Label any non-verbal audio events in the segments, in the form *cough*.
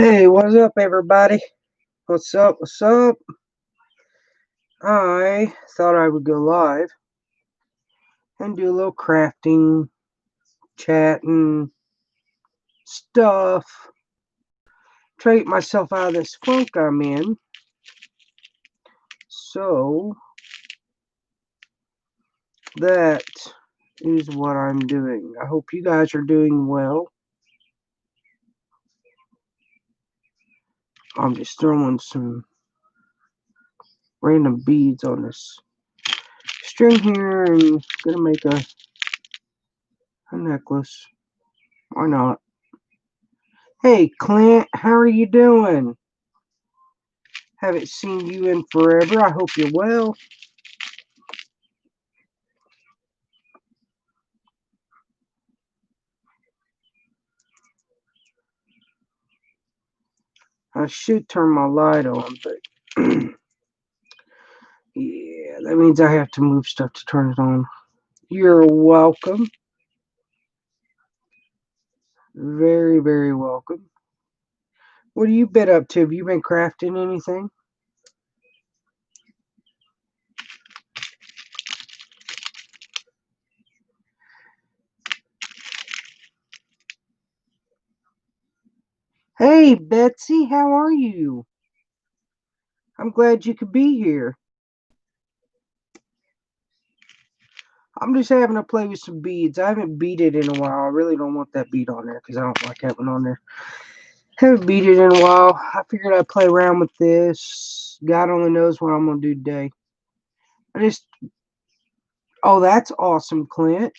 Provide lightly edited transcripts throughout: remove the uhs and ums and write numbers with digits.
Hey, what's up, everybody? What's up? What's up? I thought I would go live and do a little crafting, chatting, stuff. Try to get myself out of this funk I'm in. So, that is what I'm doing. I hope you guys are doing well. I'm just throwing some random beads on this string here and gonna make a necklace. Why not? Hey, Clint, how are you doing? Haven't seen you in forever. I hope you're well. I should turn my light on, but yeah, that means I have to move stuff to turn it on. You're welcome. Very, very welcome. What have you been up to? Have you been crafting anything? Hey, Betsy, how are you? I'm glad you could be here. I'm just having to play with some beads. I haven't beaded in a while. I really don't want that bead on there because I don't like having on there. Haven't beaded in a while. I figured I'd play around with this. God only knows what I'm going to do today. Oh, that's awesome, Clint.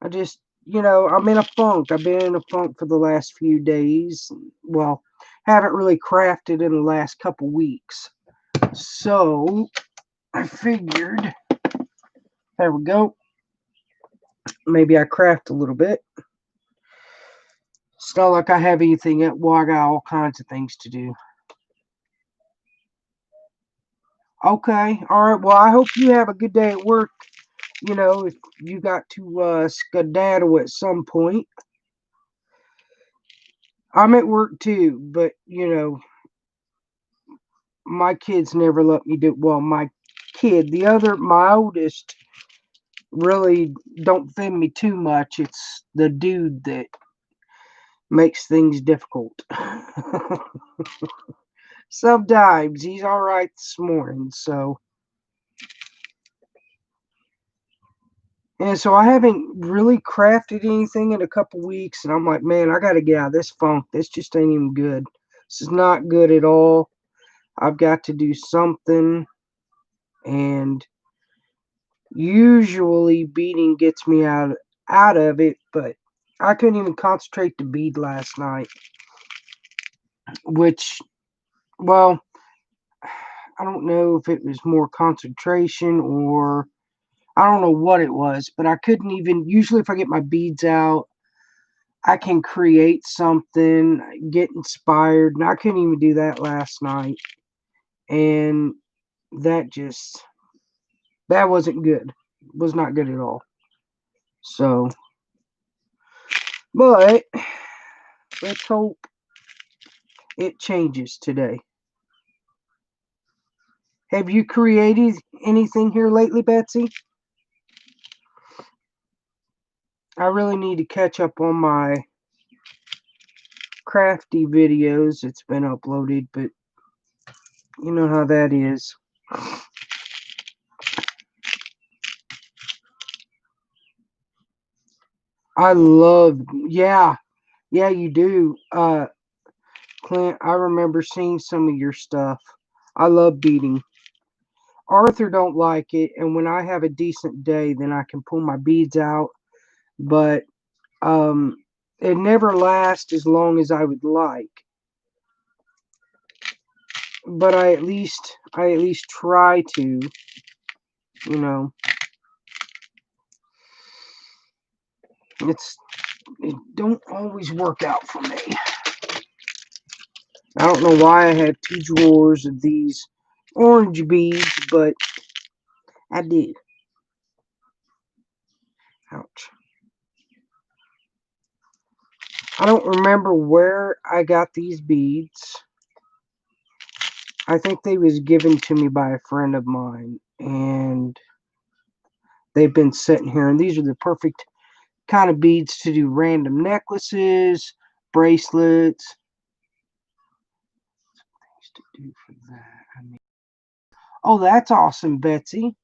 I'm in a funk. I've been in a funk for the last few days. Well, haven't really crafted in the last couple weeks. So, I figured, there we go. Maybe I craft a little bit. It's not like I have anything yet. Well, I got all kinds of things to do. Okay, all right. Well, I hope you have a good day at work. If you got to skedaddle at some point. I'm at work too, but my kids never let me do. Well, my oldest, really don't offend me too much. It's the dude that makes things difficult. Sometimes he's all right this morning, so. And so I haven't really crafted anything in a couple weeks, and I'm like, man, I got to get out of this funk. This just ain't even good. This is not good at all. I've got to do something, and usually beading gets me out of it, but I couldn't even concentrate to bead last night, which, well, I don't know if it was more concentration or I don't know what it was, but I couldn't even, usually if I get my beads out, I can create something, get inspired, and I couldn't even do that last night, and that wasn't good. It was not good at all. So, but let's hope it changes today. Have you created anything here lately, Betsy? I really need to catch up on my crafty videos. It's been uploaded, but you know how that is. Yeah, you do. Clint, I remember seeing some of your stuff. I love beading. Arthur don't like it, and when I have a decent day, then I can pull my beads out. But it never lasts as long as I would like. But I at least try to, it don't always work out for me. I don't know why I have 2 drawers of these orange beads, but I do. Ouch. I don't remember where I got these beads. I think they was given to me by a friend of mine, and they've been sitting here, and these are the perfect kind of beads to do random necklaces, bracelets. Things to do for that. I mean, oh, that's awesome, Betsy.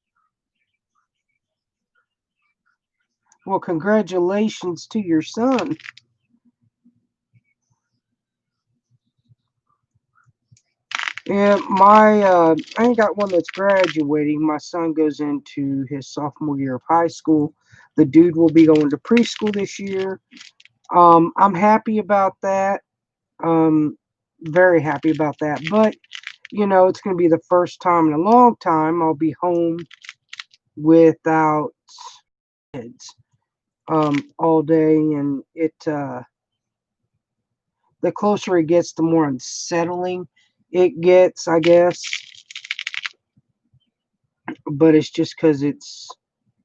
Well, congratulations to your son. Yeah, I ain't got one that's graduating. My son goes into his sophomore year of high school. The dude will be going to preschool this year. I'm happy about that. Um, very happy about that. But it's going to be the first time in a long time I'll be home without kids all day, and the closer it gets, the more unsettling it gets, I guess. But it's just because it's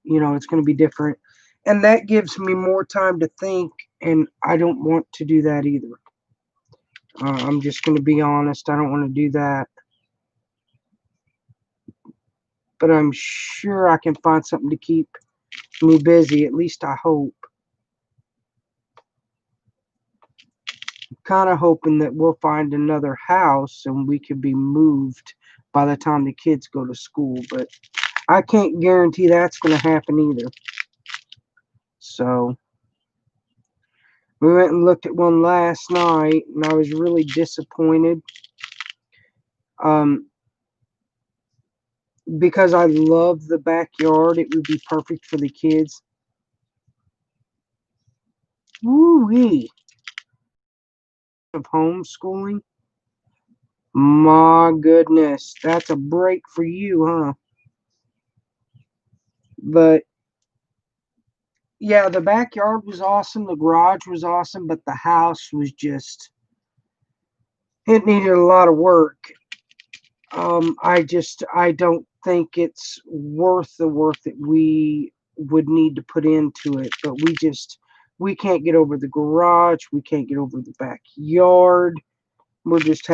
going to be different, and that gives me more time to think, and I don't want to do that either. I'm just going to be honest. I don't want to do that, but I'm sure I can find something to keep me busy. At least I hope. Kind of hoping that we'll find another house and we can be moved by the time the kids go to school, but I can't guarantee that's going to happen either. So we went and looked at one last night, and I was really disappointed. Um, because I love the backyard, it would be perfect for the kids. Woo-wee. Of homeschooling. My goodness, that's a break for you, huh? But yeah, the backyard was awesome, the garage was awesome, but the house was just, it needed a lot of work. I don't think it's worth the work that we would need to put into it, but we can't get over the garage, we can't get over the backyard. We're just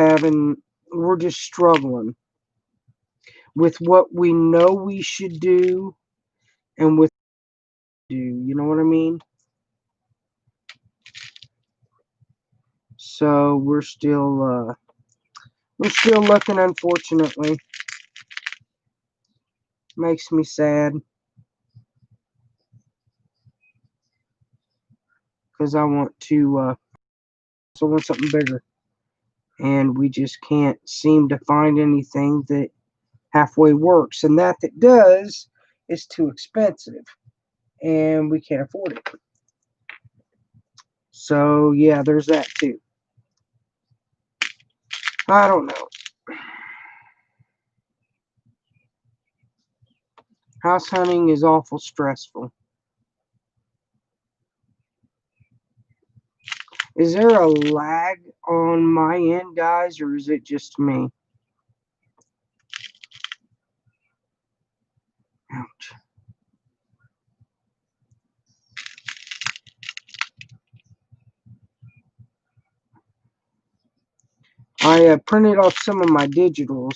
struggling with what we know we should do and with do, you know what I mean? So we're still looking, unfortunately. Makes me sad because I want something bigger, and we just can't seem to find anything that halfway works, and that does is too expensive, and we can't afford it. So yeah, there's that too. I don't know. House hunting is awful stressful. Is there a lag on my end, guys, or is it just me? Ouch. I printed off some of my digitals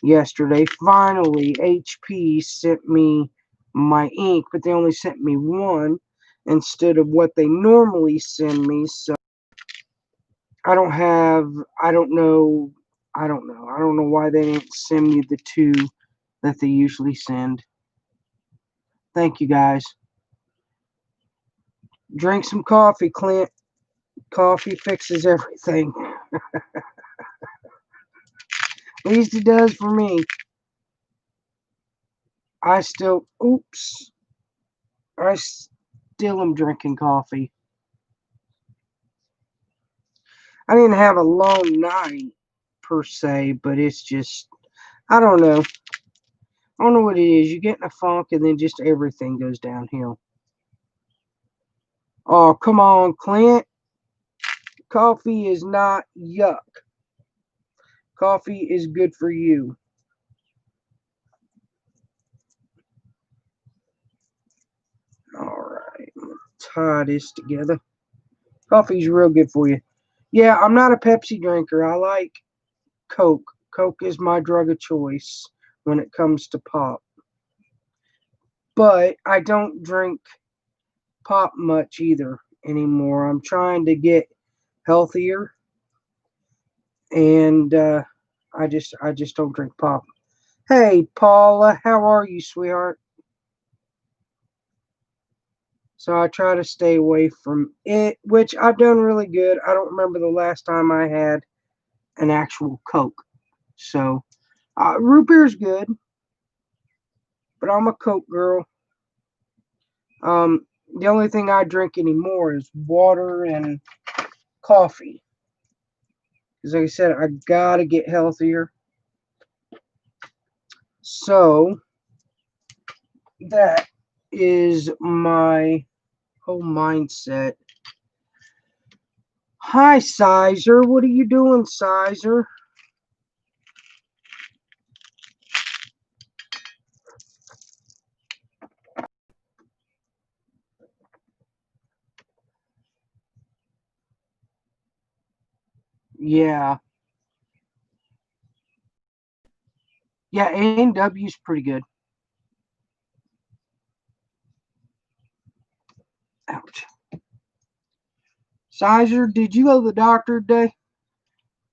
yesterday. Finally, HP sent me my ink, but they only sent me one instead of what they normally send me. So I don't have, I don't know, I don't know. I don't know why they didn't send me the two that they usually send. Thank you, guys. Drink some coffee, Clint. Coffee fixes everything. At least it does for me. Oops. I still am drinking coffee. I didn't have a long night per se, but it's just, I don't know. I don't know what it is. You get in a funk and then just everything goes downhill. Oh, come on, Clint. Coffee is not yuck. Coffee is good for you. All right, I'm gonna tie this together. Coffee's real good for you. Yeah, I'm not a Pepsi drinker. I like Coke. Coke is my drug of choice when it comes to pop. But I don't drink pop much either anymore. I'm trying to get healthier, and I just don't drink pop. Hey, Paula, how are you, sweetheart? So I try to stay away from it, which I've done really good. I don't remember the last time I had an actual Coke. So root beer's good, but I'm a Coke girl. The only thing I drink anymore is water and coffee. Because like I said, I gotta get healthier. So that is my whole mindset. Hi, Sizer. What are you doing, Sizer? Yeah. Yeah, A&W's pretty good. Ouch. Sizer, did you go to the doctor today?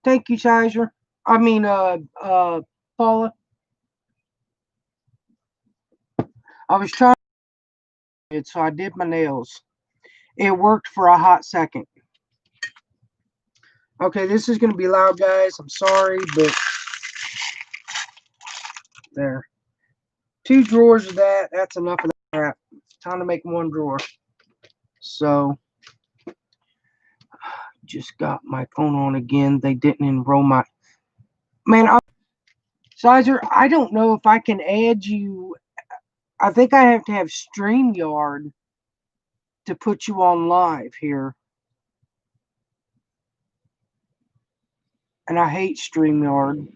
Thank you, Sizer. I mean, Paula. I was trying it, so I did my nails. It worked for a hot second. Okay, this is going to be loud, guys. I'm sorry, but there. 2 drawers of that. That's enough of that crap. Time to make 1 drawer. So, just got my phone on again. They didn't enroll my... Man, Sizer, I don't know if I can add you. I think I have to have StreamYard to put you on live here. And I hate StreamYard.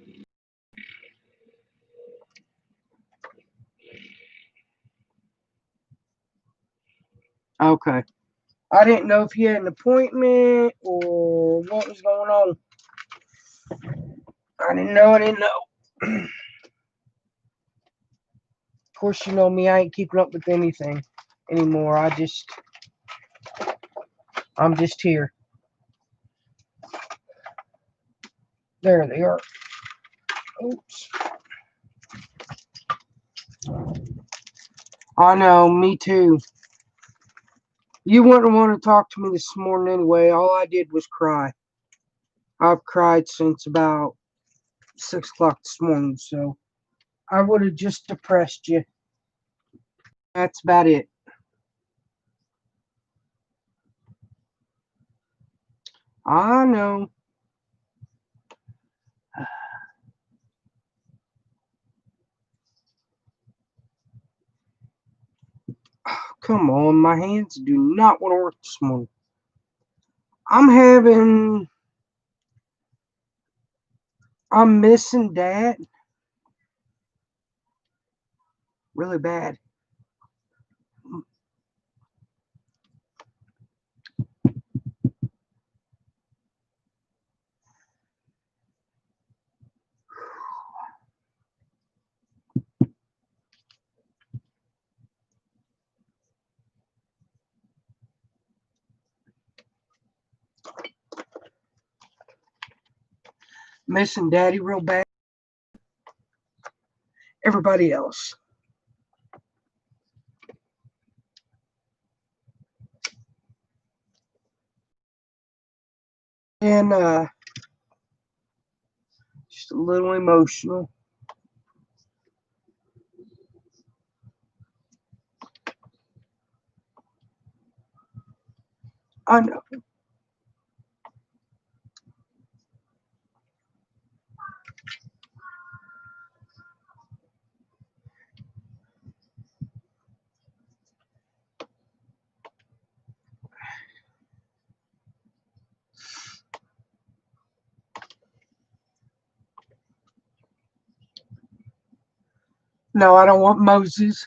Okay. I didn't know if you had an appointment or what was going on. I didn't know. Of course, you know me, I ain't keeping up with anything anymore. I'm just here. There they are. Oops. I know, me too. You wouldn't want to talk to me this morning anyway. All I did was cry. I've cried since about 6 o'clock this morning, so I would have just depressed you. That's about it. I know. Come on, my hands do not want to work this morning. I'm missing Dad really bad. Missing Daddy real bad. Everybody else. And just a little emotional. I know. No, I don't want Moses.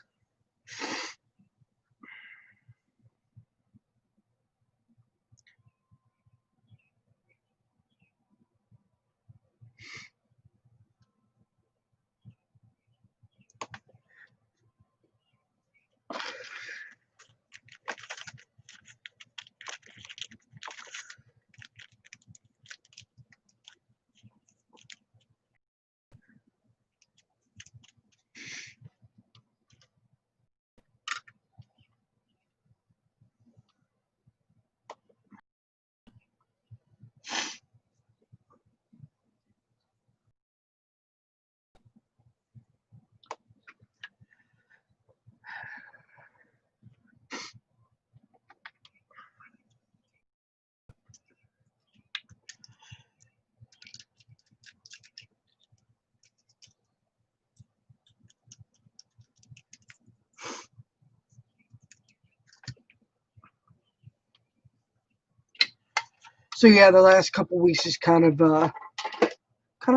So yeah, the last couple weeks is kind of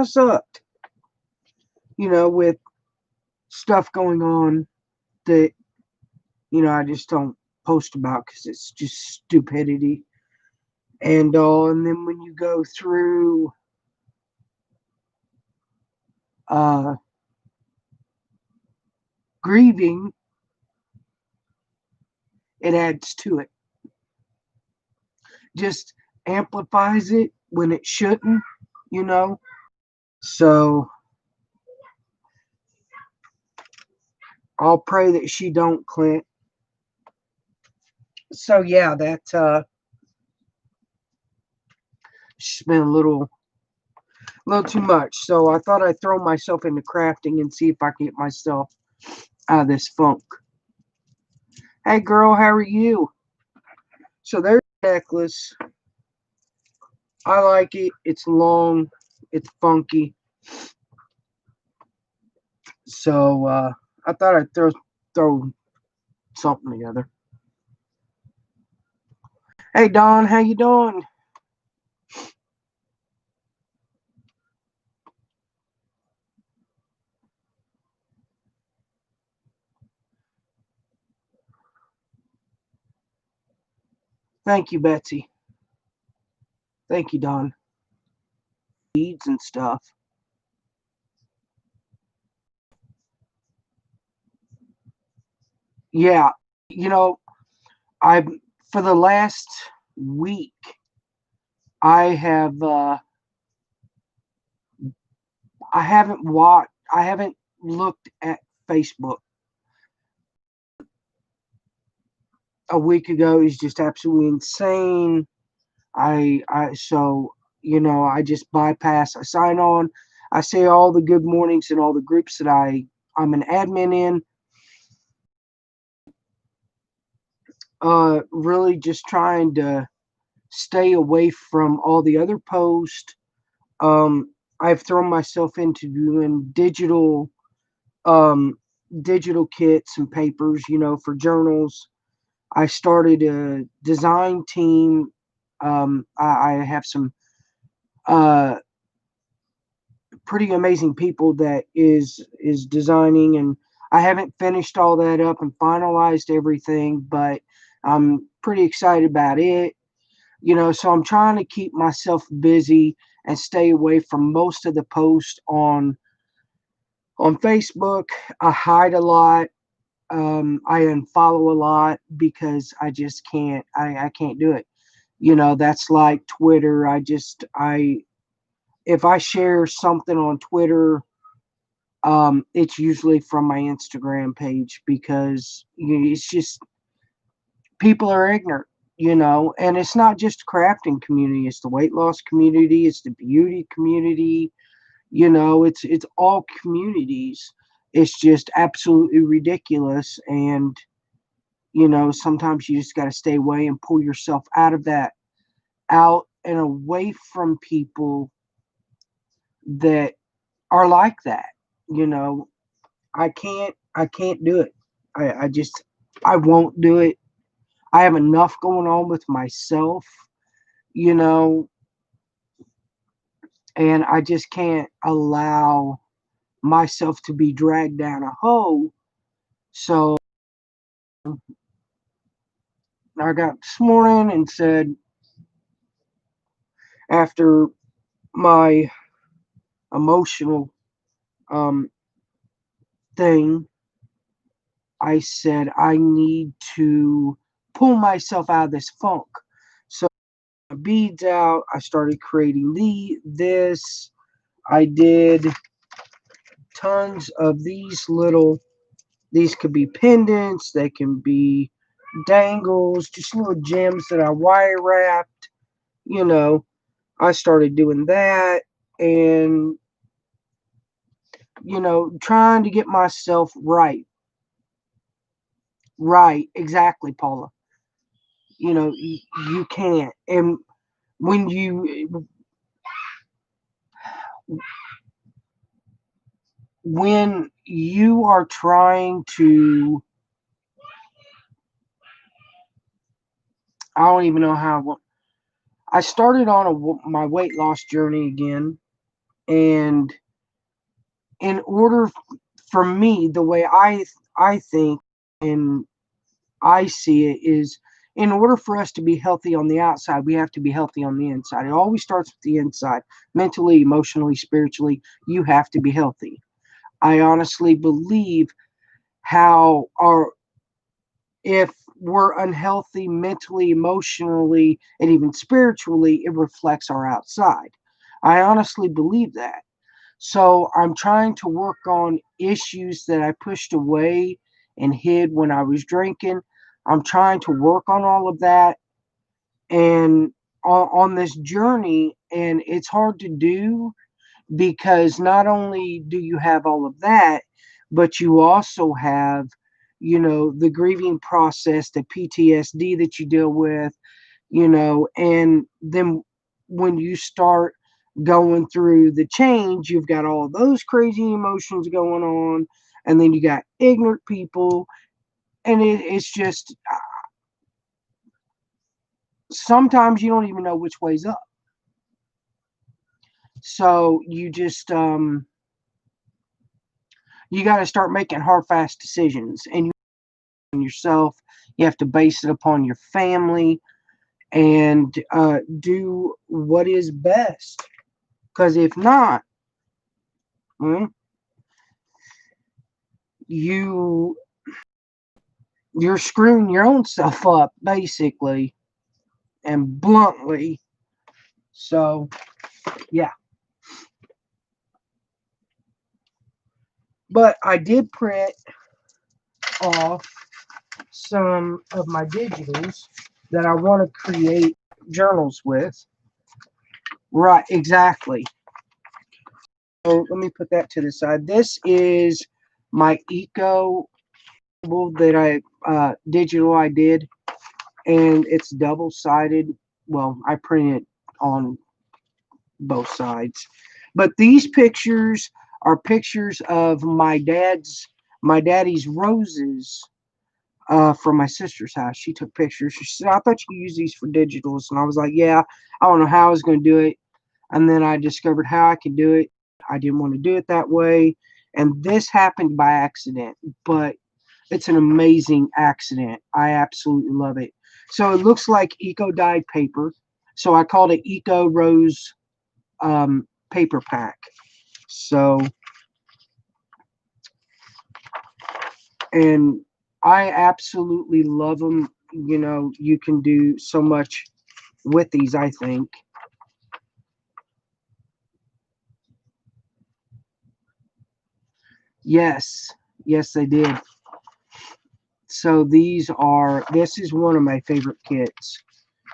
sucked, with stuff going on that, I just don't post about because it's just stupidity and all. And then when you go through grieving, it adds to it. Just amplifies it when it shouldn't, So I'll pray that she don't, Clint. So yeah, that she's been a little too much. So I thought I'd throw myself into crafting and see if I can get myself out of this funk. Hey girl, how are you? So there's the necklace. I like it. It's long. It's funky. So I thought I'd throw something together. Hey Don, how you doing? Thank you, Betsy. Thank you, Don. Beads and stuff. Yeah, I for the last week I have I haven't looked at Facebook. A week ago is just absolutely insane. So I just bypass. I sign on. I say all the good mornings in all the groups that I'm an admin in. Really just trying to stay away from all the other posts. I've thrown myself into doing um, digital kits and papers, for journals. I started a design team. I have some uh, pretty amazing people that is designing, and I haven't finished all that up and finalized everything, but I'm pretty excited about it. So I'm trying to keep myself busy and stay away from most of the posts on Facebook. I hide a lot. I unfollow a lot because I just can't. I can't do it. That's like Twitter. If I share something on Twitter, it's usually from my Instagram page because it's just people are ignorant, and it's not just crafting community, it's the weight loss community, it's the beauty community, it's all communities. It's just absolutely ridiculous. And, sometimes you just got to stay away and pull yourself out and away from people that are like that. You know, I can't do it. I won't do it. I have enough going on with myself, you know, and I just can't allow myself to be dragged down a hole. So I got this morning and said, after my emotional um, thing, I said, I need to pull myself out of this funk. So my beads out. I started creating this. I did tons of these could be pendants, they can be dangles, just little gems that I wire wrapped. You know, I started doing that and, trying to get myself right. Right, exactly, Paula. You can't. And when you are trying to, I don't even know how, I started on my weight loss journey again, and in order for me, the way I think and I see it is, in order for us to be healthy on the outside, we have to be healthy on the inside. It always starts with the inside. Mentally, emotionally, spiritually, you have to be healthy. I honestly believe how our if we're unhealthy mentally, emotionally, and even spiritually, it reflects our outside. I honestly believe that. So I'm trying to work on issues that I pushed away and hid when I was drinking. I'm trying to work on all of that and on this journey. And it's hard to do because not only do you have all of that, but you also have, the grieving process, the PTSD that you deal with, and then when you start going through the change, you've got all those crazy emotions going on, and then you got ignorant people, and it's just sometimes you don't even know which way's up. So you just you got to start making hard, fast decisions, and yourself. You have to base it upon your family and do what is best. Because if not, well, you you're screwing your own self up, basically, and bluntly. So, yeah. But I did print off some of my digitals that I want to create journals with. Right, exactly. So let me put that to the side. This is my eco that digital I did, and it's double-sided. Well, I printed on both sides. But these pictures are pictures of my daddy's roses from my sister's house. She took pictures. She said, I thought you could use these for digitals. And I was like, yeah, I don't know how I was going to do it. And then I discovered how I could do it. I didn't want to do it that way. And this happened by accident, but it's an amazing accident. I absolutely love it. So it looks like eco dyed paper. So I called it Eco Rose paper pack. So, and I absolutely love them. You can do so much with these, I think. Yes, yes, they did. So this is one of my favorite kits.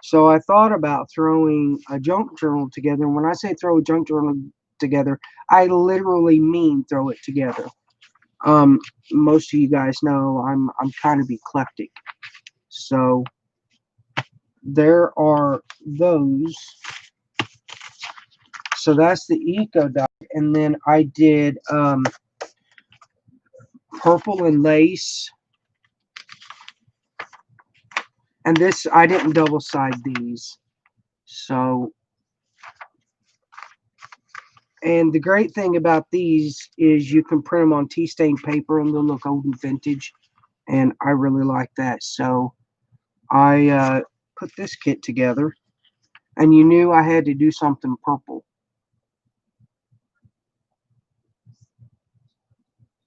So I thought about throwing a junk journal together. And when I say throw a junk journal together, I literally mean throw it together. Um, Most of you guys know I'm kind of eclectic. So there are those. So that's the eco dye. And then I did purple and lace. And this, I didn't double side these. So, and the great thing about these is you can print them on tea stained paper and they'll look old and vintage. And I really like that. So I put this kit together. And you knew I had to do something purple.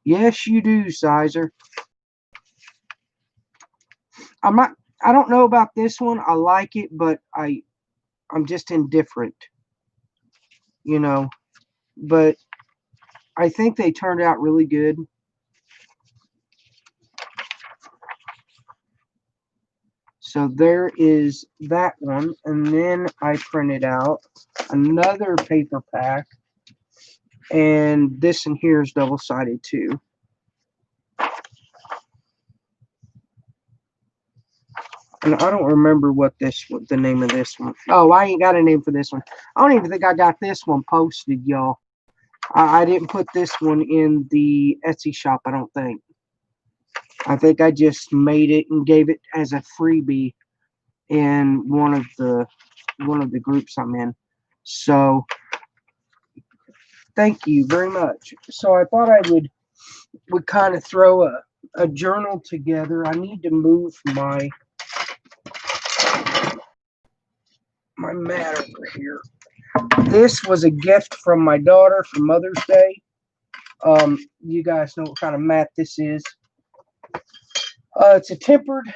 Yes, you do, Sizer. I'm not. I don't know about this one. I like it, but I'm just indifferent, you know. But I think they turned out really good. So there is that one, and then I printed out another paper pack, and this in here is double-sided too. And I don't remember what the name of this one. Oh, I ain't got a name for this one. I don't even think I got this one posted, y'all. I didn't put this one in the Etsy shop, I don't think. I think I just made it and gave it as a freebie in one of the one of the groups I'm in. So thank you very much. So I thought I would kind of throw a journal together. I need to move my mat over here. This was a gift from my daughter for Mother's Day. You guys know what kind of mat this is. It's a tempered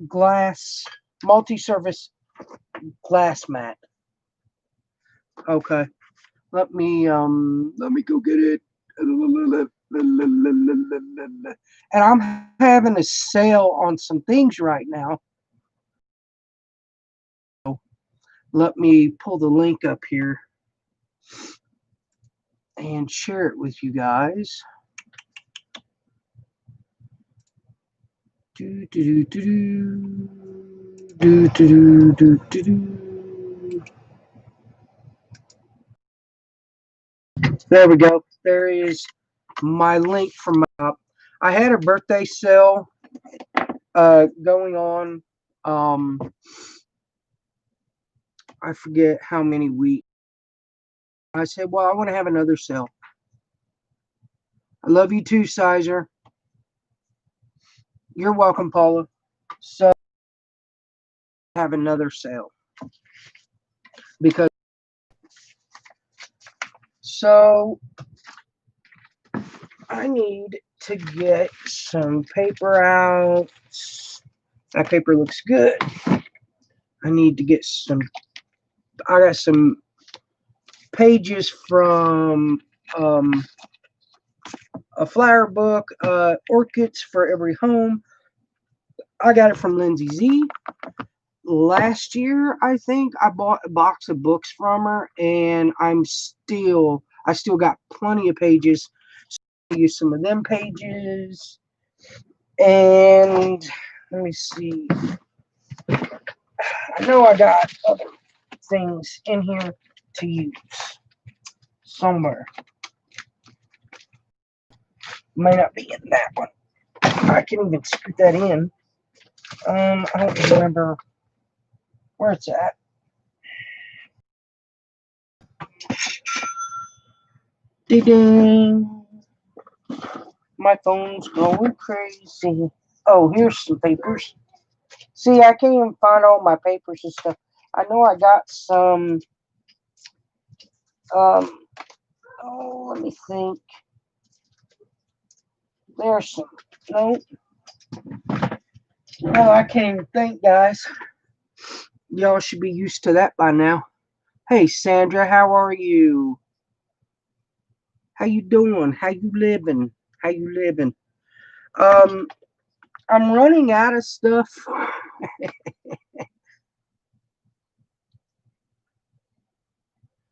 glass, multi-surface glass mat. Okay. Let me go get it. And I'm having a sale on some things right now. Let me pull the link up here and share it with you guys. There we go. There is my link from I had a birthday sale going on. I forget how many weeks. I said, well, I want to have another sale. I love you too, Sizer. You're welcome, Paula. So have another sale because I need to get some paper out. That paper looks good. I need to get some. I got some pages from a flower book, Orchids for Every Home. I got it from Lindsey Z. Last year, I think I bought a box of books from her, and I still got plenty of pages. So I use some of them pages, and let me see. I know I got other things in here to use somewhere. May not be in that one. I can even scoot that in. I don't remember where it's at. Ding! My phone's going crazy. Oh, here's some papers. See, I can't even find all my papers and stuff. I know I got some. Let me think. There's some. No. No, I can't even think, guys. Y'all should be used to that by now. Hey, Sandra, how are you? How you doing? How you living? How you living? I'm running out of stuff.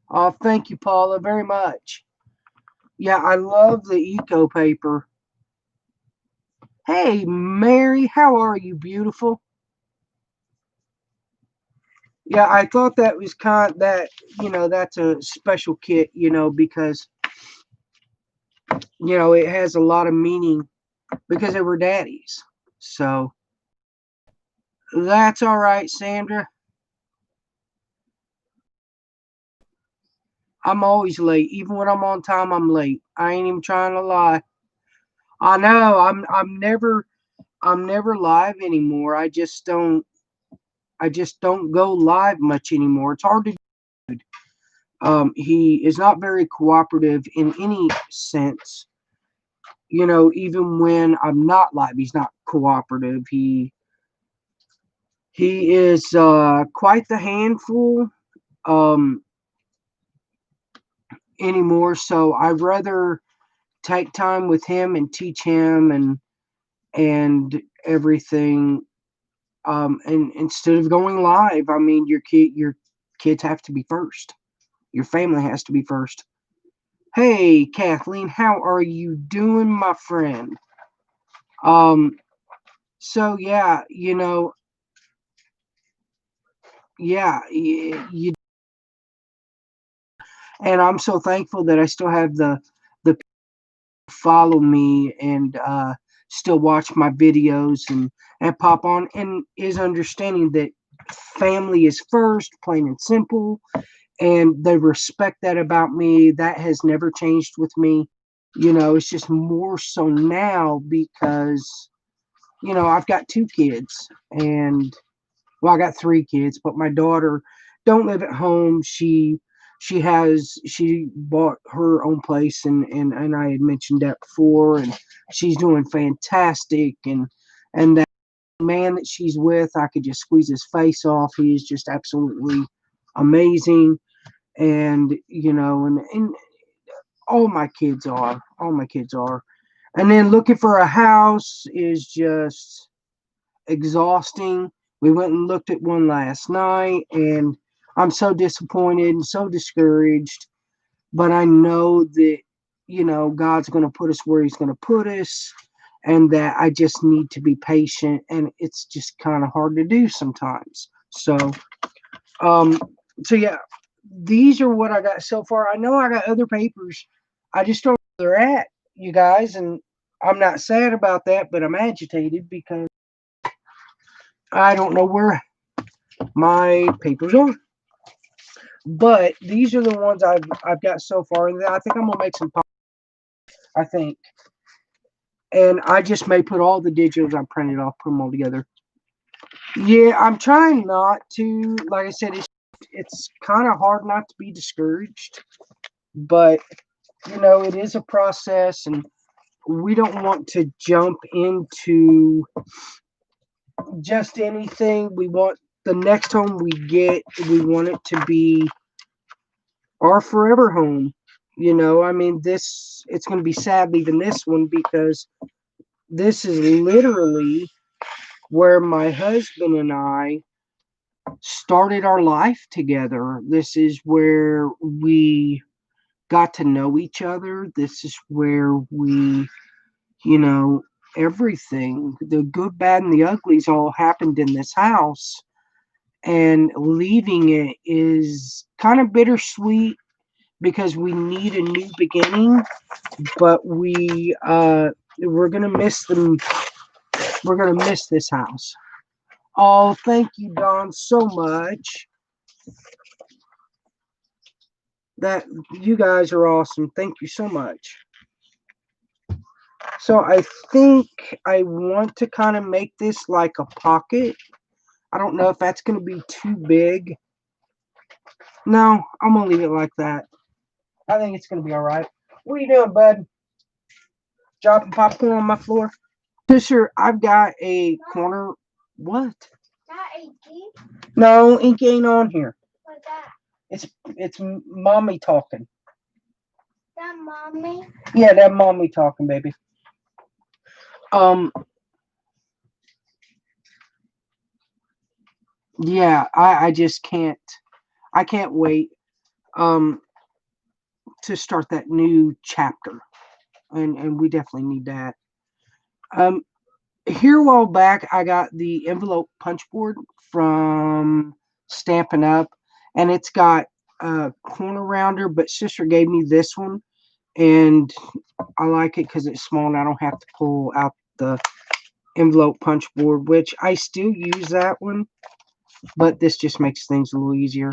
Oh, thank you, Paula, very much. Yeah, I love the eco paper. Hey, Mary, how are you, beautiful? Yeah, I thought that was that's a special kit, because, it has a lot of meaning because they were daddies. So, that's all right, Sandra. I'm always late. Even when I'm on time, I'm late. I ain't even trying to lie. I know. I'm never live anymore. I just don't go live much anymore. It's hard to do. He is not very cooperative in any sense. Even when I'm not live, he's not cooperative. He is quite the handful anymore. So I'd rather take time with him and teach him and everything. And instead of going live, I mean, your kids have to be first. Your family has to be first. Hey, Kathleen, how are you doing, my friend? So yeah, and I'm so thankful that I still have the follow me and still watch my videos and pop on and is understanding that family is first, plain and simple, and they respect that about me. That has never changed with me. It's just more so now because, I've got 2 kids, and well, I got 3 kids, but my daughter don't live at home. She bought her own place, and I had mentioned that before, and she's doing fantastic, and that man that she's with, I could just squeeze his face off. He is just absolutely amazing. And and all my kids are. And then looking for a house is just exhausting. We went and looked at one last night, and I'm so disappointed and so discouraged. But I know that, God's going to put us where He's going to put us, and that I just need to be patient. And it's just kind of hard to do sometimes. Um, so yeah, these are what I got so far. I know I got other papers. I just don't know where they're at, you guys, and I'm not sad about that, but I'm agitated because I don't know where my papers are. But these are the ones I've got so far, and I think I'm gonna make some. I think, and I just may put all the digitals I printed off, put them all together. Yeah, I'm trying not to. Like I said, it's kind of hard not to be discouraged, but it is a process, and we don't want to jump into just anything. We want the next home we get, we want it to be our forever home. I mean, it's going to be sad leaving this one because this is literally where my husband and I started our life together. This is where we got to know each other. This is where we, you know, everything, the good, bad, and the uglies all happened in this house. And leaving it is kind of bittersweet because we need a new beginning, but we're gonna miss them. We're gonna miss this house. Oh, thank you, Don, so much. That you guys are awesome. Thank you so much. So I think I want to kind of make this like a pocket. I don't know if that's going to be too big. No, I'm going to leave it like that. I think it's going to be all right. What are you doing, bud? Dropping popcorn on my floor? Sister, I've got a corner. What? That Inky? No, ink ain't on here. What's that? It's mommy talking. That mommy? Yeah, that mommy talking, baby. Um, yeah, I just can't. I can't wait. Um, to start that new chapter, and we definitely need that. Um, here a while back, I got the envelope punch board from Stampin' Up, and it's got a corner rounder, but sister gave me this one, and I like it because it's small and I don't have to pull out the envelope punch board, which I still use that one, but this just makes things a little easier.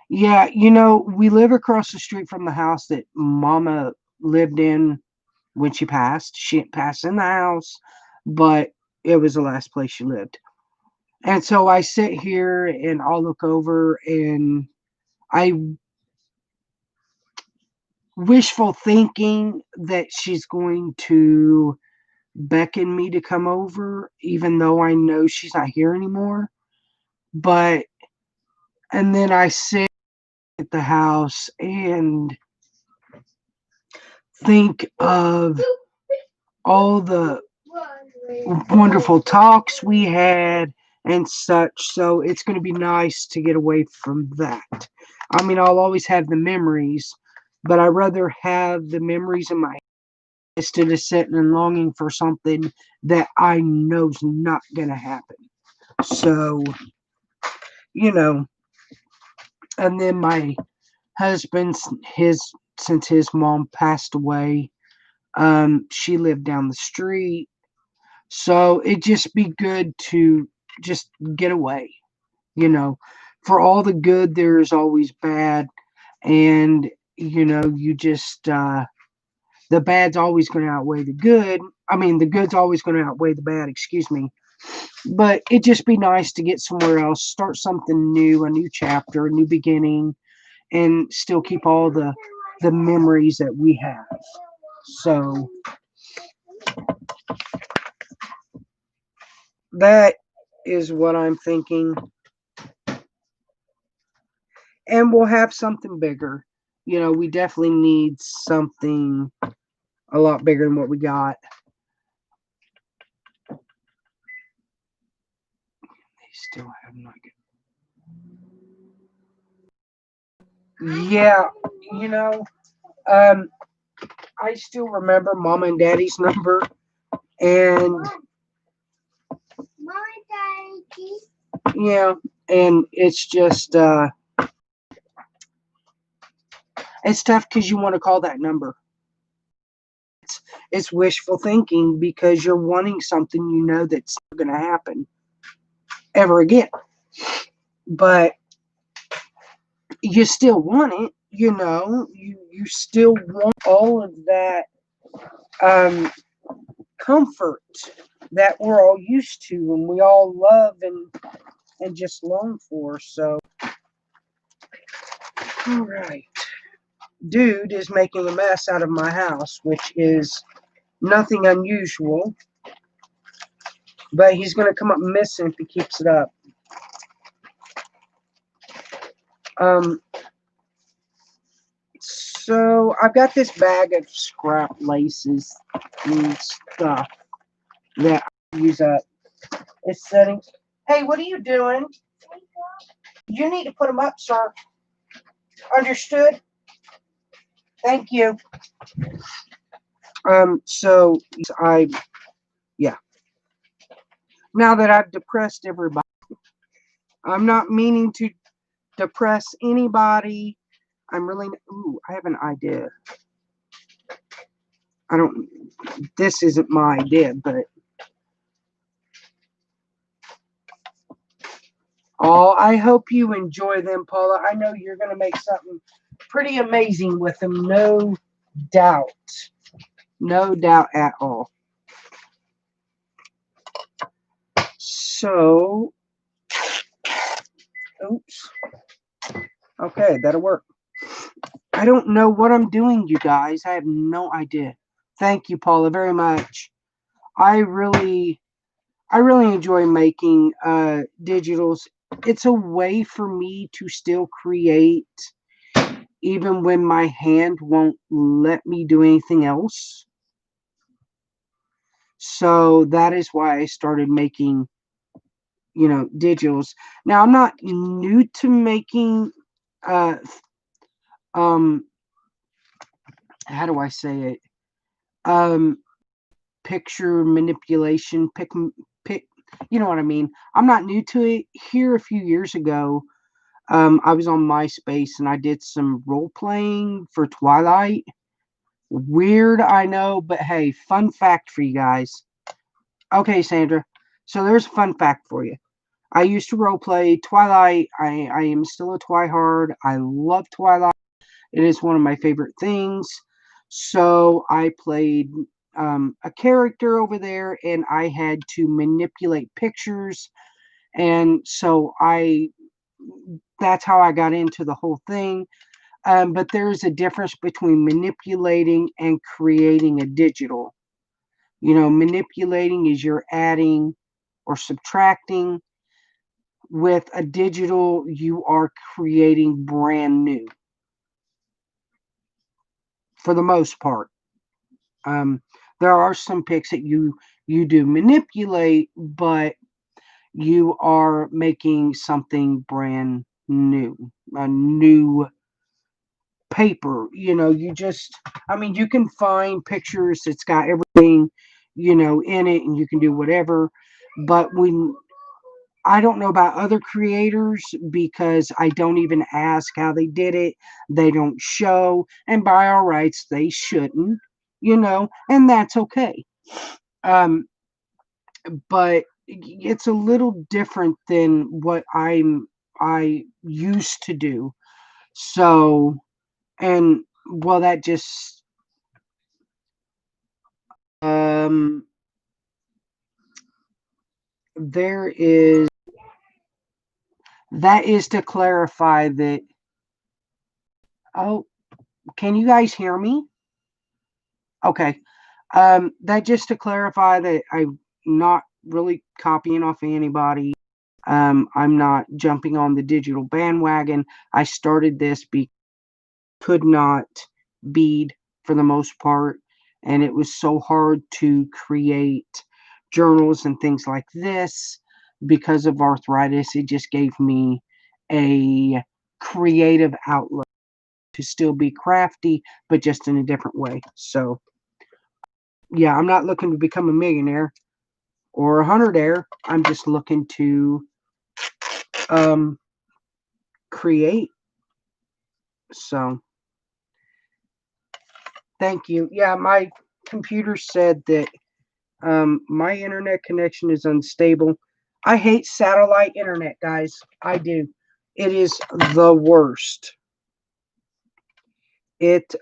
Yeah, we live across the street from the house that Mama lived in when she passed. She didn't pass in the house, but it was the last place she lived. And so I sit here and I'll look over and I wishful thinking that she's going to beckon me to come over, even though I know she's not here anymore. But, and then I sit at the house and think of all the wonderful talks we had and such. So it's going to be nice to get away from that. I mean, I'll always have the memories, but I'd rather have the memories in my head instead of sitting and longing for something that I know's not going to happen. So, you know, and then my husband's since his mom passed away, she lived down the street. So it'd just be good to just get away, you know. For all the good, there is always bad. And, you just, the bad's always going to outweigh the good. I mean, the good's always going to outweigh the bad, excuse me. But it'd just be nice to get somewhere else, start something new, a new chapter, a new beginning, and still keep all the memories that we have. So that is what I'm thinking. And we'll have something bigger. We definitely need something a lot bigger than what we got. They still have not good. Yeah, you know, um, I still remember Mom and Daddy's number, and yeah, and it's just it's tough because you want to call that number. It's wishful thinking because you're wanting something that's not going to happen ever again. But you still want it, you still want all of that comfort that we're all used to and we all love and just long for. So, all right. Dude is making a mess out of my house, which is nothing unusual, but he's going to come up missing if he keeps it up. So I've got this bag of scrap laces and stuff that I use up. It's setting. Hey, what are you doing? You need to put them up, sir. Understood? Thank you. So yeah. Now that I've depressed everybody, I'm not meaning to depress anybody. I have an idea. This isn't my idea, but I hope you enjoy them, Paula. I know you're going to make something pretty amazing with them, no doubt. No doubt at all. So, oops. Okay, that'll work. I don't know what I'm doing, you guys. I have no idea. Thank you, Paula, very much. I really enjoy making digitals. It's a way for me to still create even when my hand won't let me do anything else. So that is why I started making, digitals. Now I'm not new to making um how do I say it? Picture manipulation, pick you know what I mean. I'm not new to it. Here a few years ago, I was on MySpace and I did some role playing for Twilight. Weird, I know, but hey, fun fact for you guys. Okay, Sandra. So there's a fun fact for you. I used to role play Twilight. I am still a Twihard. I love Twilight. It is one of my favorite things. So I played a character over there and I had to manipulate pictures. And so that's how I got into the whole thing. But there is a difference between manipulating and creating a digital. Manipulating is you're adding or subtracting. With a digital, you are creating brand new for the most part. There are some pics that you do manipulate, but you are making something brand new, a new paper. You can find pictures that's got everything, in it, and you can do whatever. But I don't know about other creators because I don't even ask how they did it. They don't show, and by all rights, they shouldn't, and that's okay. Um, but it's a little different than what I used to do. So, and well, that just there is that is to clarify that. Oh, can you guys hear me? Okay. That just to clarify that I'm not really copying off of anybody. I'm not jumping on the digital bandwagon. I started this because I could not bead for the most part, and it was so hard to create journals and things like this because of arthritis. It just gave me a creative outlet to still be crafty, but just in a different way. So, yeah, I'm not looking to become a millionaire or a hunterdaire. I'm just looking to um, create. So, thank you. Yeah, my computer said that my internet connection is unstable. I hate satellite internet, guys. I do. It is the worst. It's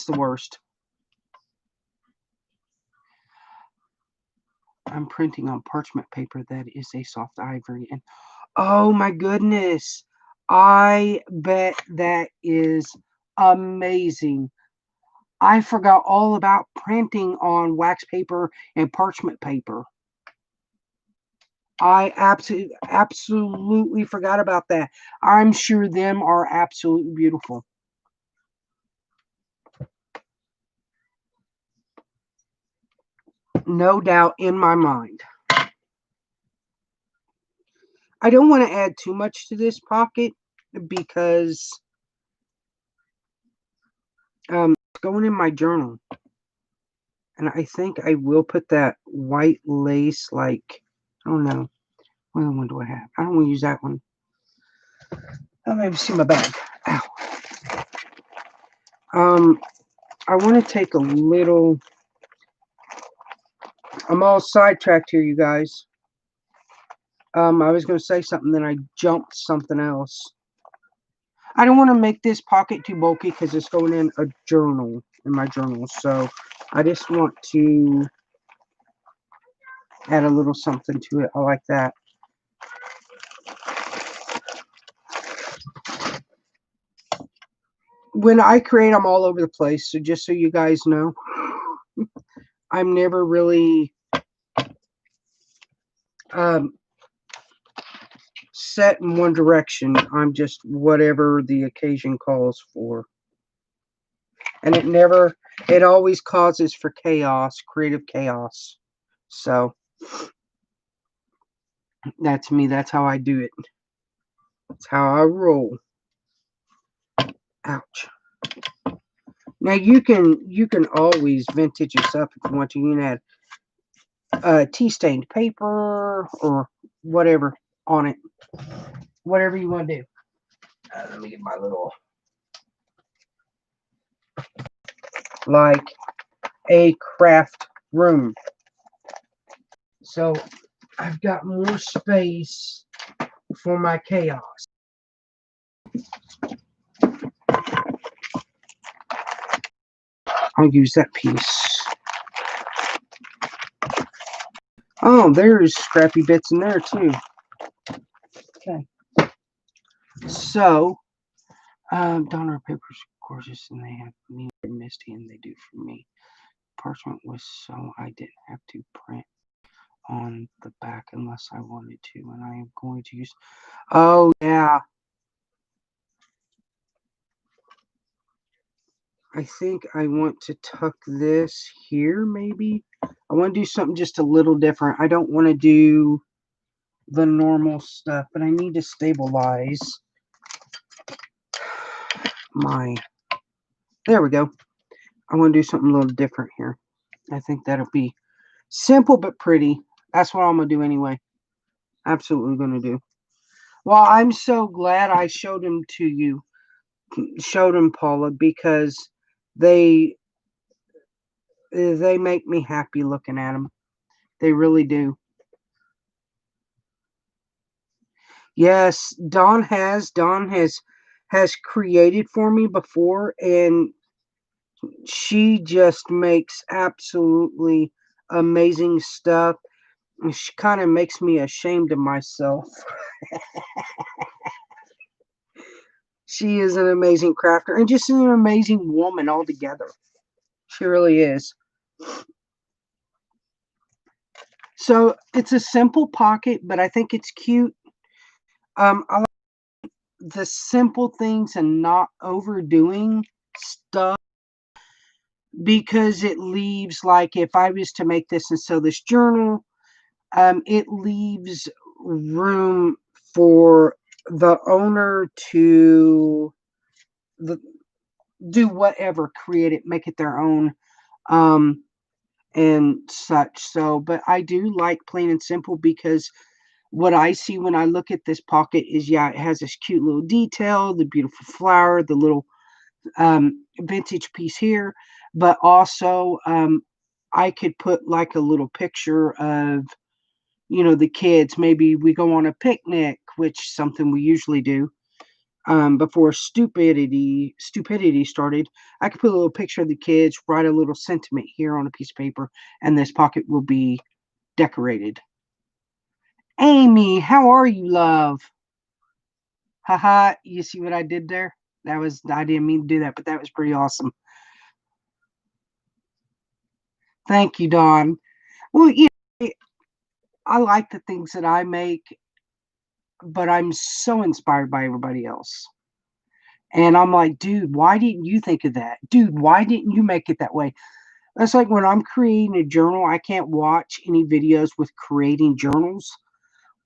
the worst. I'm printing on parchment paper that is a soft ivory, and oh my goodness, I bet that is amazing. I forgot all about printing on wax paper and parchment paper. I absolutely forgot about that. I'm sure them are absolutely beautiful. No doubt in my mind. I don't want to add too much to this pocket because it's going in my journal. And I think I will put that white lace, like, I don't know. What other one do I have? I don't want to use that one. Let me see my bag. Ow. I want to take a little. I'm all sidetracked here, you guys. I was going to say something, then I jumped something else. I don't want to make this pocket too bulky because it's going in a journal, in my journal. So I just want to add a little something to it. I like that. When I create, I'm all over the place. So just so you guys know, I'm never really set in one direction. I'm just whatever the occasion calls for. And it always causes for chaos, creative chaos. So that's me. That's how I do it. That's how I roll. Ouch. Now you can always vintage yourself if you want to. You can add tea stained paper or whatever on it. Whatever you want to do. Let me get my little, like a craft room. So I've got more space for my chaos. I'll use that piece. Oh, there's scrappy bits in there too. Okay. So, donor papers gorgeous, and they have me and Misty, and they do for me. Parchment was so I didn't have to print on the back unless I wanted to, and I am going to use. Oh yeah. I think I want to tuck this here, maybe. I want to do something just a little different. I don't want to do the normal stuff, but I need to stabilize my. There we go. I want to do something a little different here. I think that'll be simple but pretty. That's what I'm going to do anyway. Absolutely going to do. Well, I'm so glad I showed them to you. Showed them, Paula, because they They make me happy looking at them. They really do. Yes, Dawn has created for me before, and she just makes absolutely amazing stuff. She kind of makes me ashamed of myself. She is an amazing crafter and just an amazing woman altogether. She really is. So it's a simple pocket, but I think it's cute. I like the simple things and not overdoing stuff, because it leaves, like, if I was to make this and sew this journal, it leaves room for the owner to the, do whatever, create it, make it their own, um, and such. So, but I do like plain and simple, because what I see when I look at this pocket is, yeah, it has this cute little detail, the beautiful flower, the little vintage piece here, but also I could put like a little picture of, the kids. Maybe we go on a picnic, which something we usually do before stupidity started. I could put a little picture of the kids, write a little sentiment here on a piece of paper, and this pocket will be decorated. Amy, how are you, love? Haha, you see what I did there? I didn't mean to do that, but that was pretty awesome. Thank you, Dawn. Well, I like the things that I make, but I'm so inspired by everybody else. And I'm like, dude, why didn't you think of that? Dude, why didn't you make it that way? That's like when I'm creating a journal, I can't watch any videos with creating journals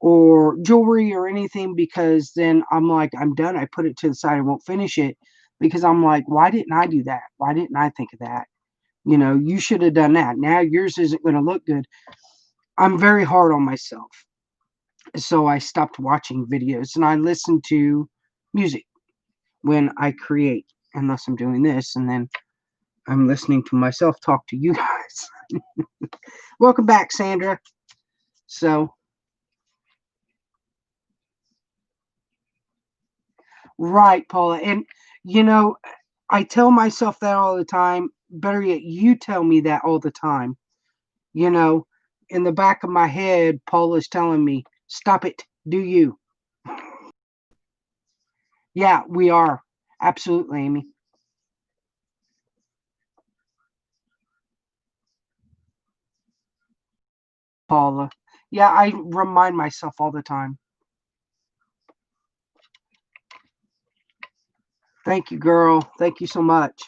or jewelry or anything, because then I'm like, I'm done. I put it to the side. I won't finish it, because I'm like, why didn't I do that? Why didn't I think of that? You should have done that. Now yours isn't going to look good. I'm very hard on myself. So I stopped watching videos and I listen to music when I create, unless I'm doing this, and then I'm listening to myself talk to you guys. Welcome back, Sandra. So, right, Paula. And, I tell myself that all the time. Better yet, you tell me that all the time. You know, in the back of my head, Paula's telling me, stop it, do you. Yeah, we are. Absolutely, Amy. Paula. Yeah, I remind myself all the time. Thank you, girl. Thank you so much.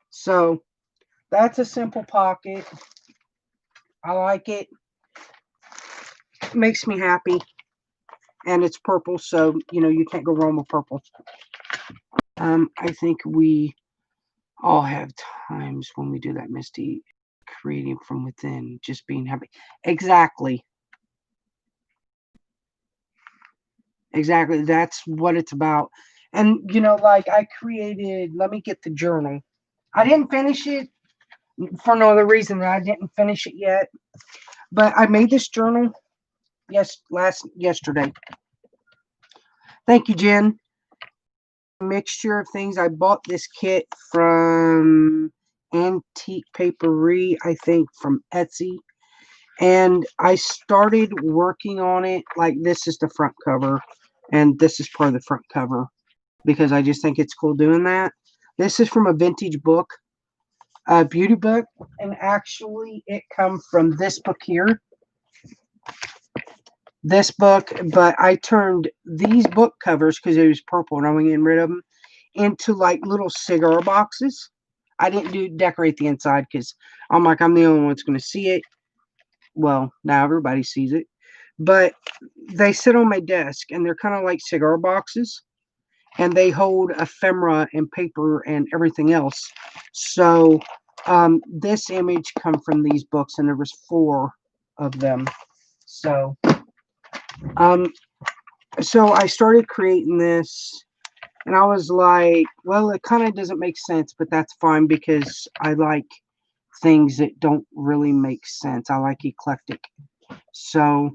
So, that's a simple pocket. I like it. It makes me happy. And it's purple, so, you can't go wrong with purple. I think we all have times when we do that, Misty. Creating from within, just being happy. Exactly. Exactly. That's what it's about. And, like I created, let me get the journal. I didn't finish it for no other reason that I didn't finish it yet. But I made this journal yesterday. Thank you, Jen. Mixture of things. I bought this kit from Antique Papery, I think, from Etsy. And I started working on it. Like, this is the front cover, and this is part of the front cover, because I just think it's cool doing that. This is from a vintage book, a beauty book, and actually it comes from this book here. This book, but I turned these book covers, because it was purple and I was getting rid of them, into like little cigar boxes. I didn't decorate the inside, because I'm like, I'm the only one that's going to see it. Well, now everybody sees it. But they sit on my desk, and they're kind of like cigar boxes, and they hold ephemera and paper and everything else. So this image come from these books, and there was 4 of them. So I started creating this, And I was like, well, it kind of doesn't make sense, but that's fine because I like things that don't really make sense. I like eclectic. So,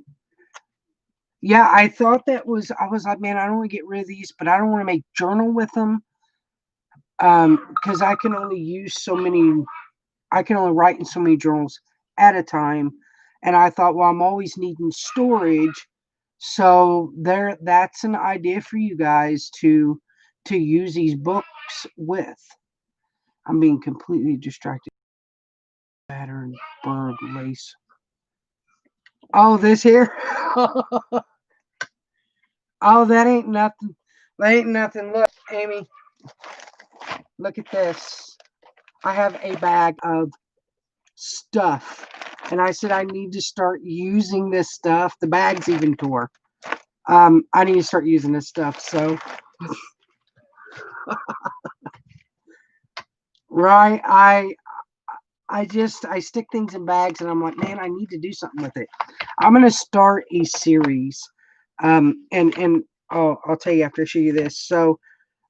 yeah, I thought I was like, man, I don't want to get rid of these, but I don't want to make journal with them. Because I can only I can only write in so many journals at a time. And I thought, well, I'm always needing storage. So that's an idea for you guys to use these books with. I'm being completely distracted. Pattern bird lace. Oh, this here? Oh, that ain't nothing. That ain't nothing. Look, Amy. Look at this. I have a bag of stuff. And I said I need to start using this stuff. The bag's even tore. I need to start using this stuff. So right, I stick things in bags and I'm like, man, I need to do something with it. I'm gonna start a series. And I'll tell you after I show you this. So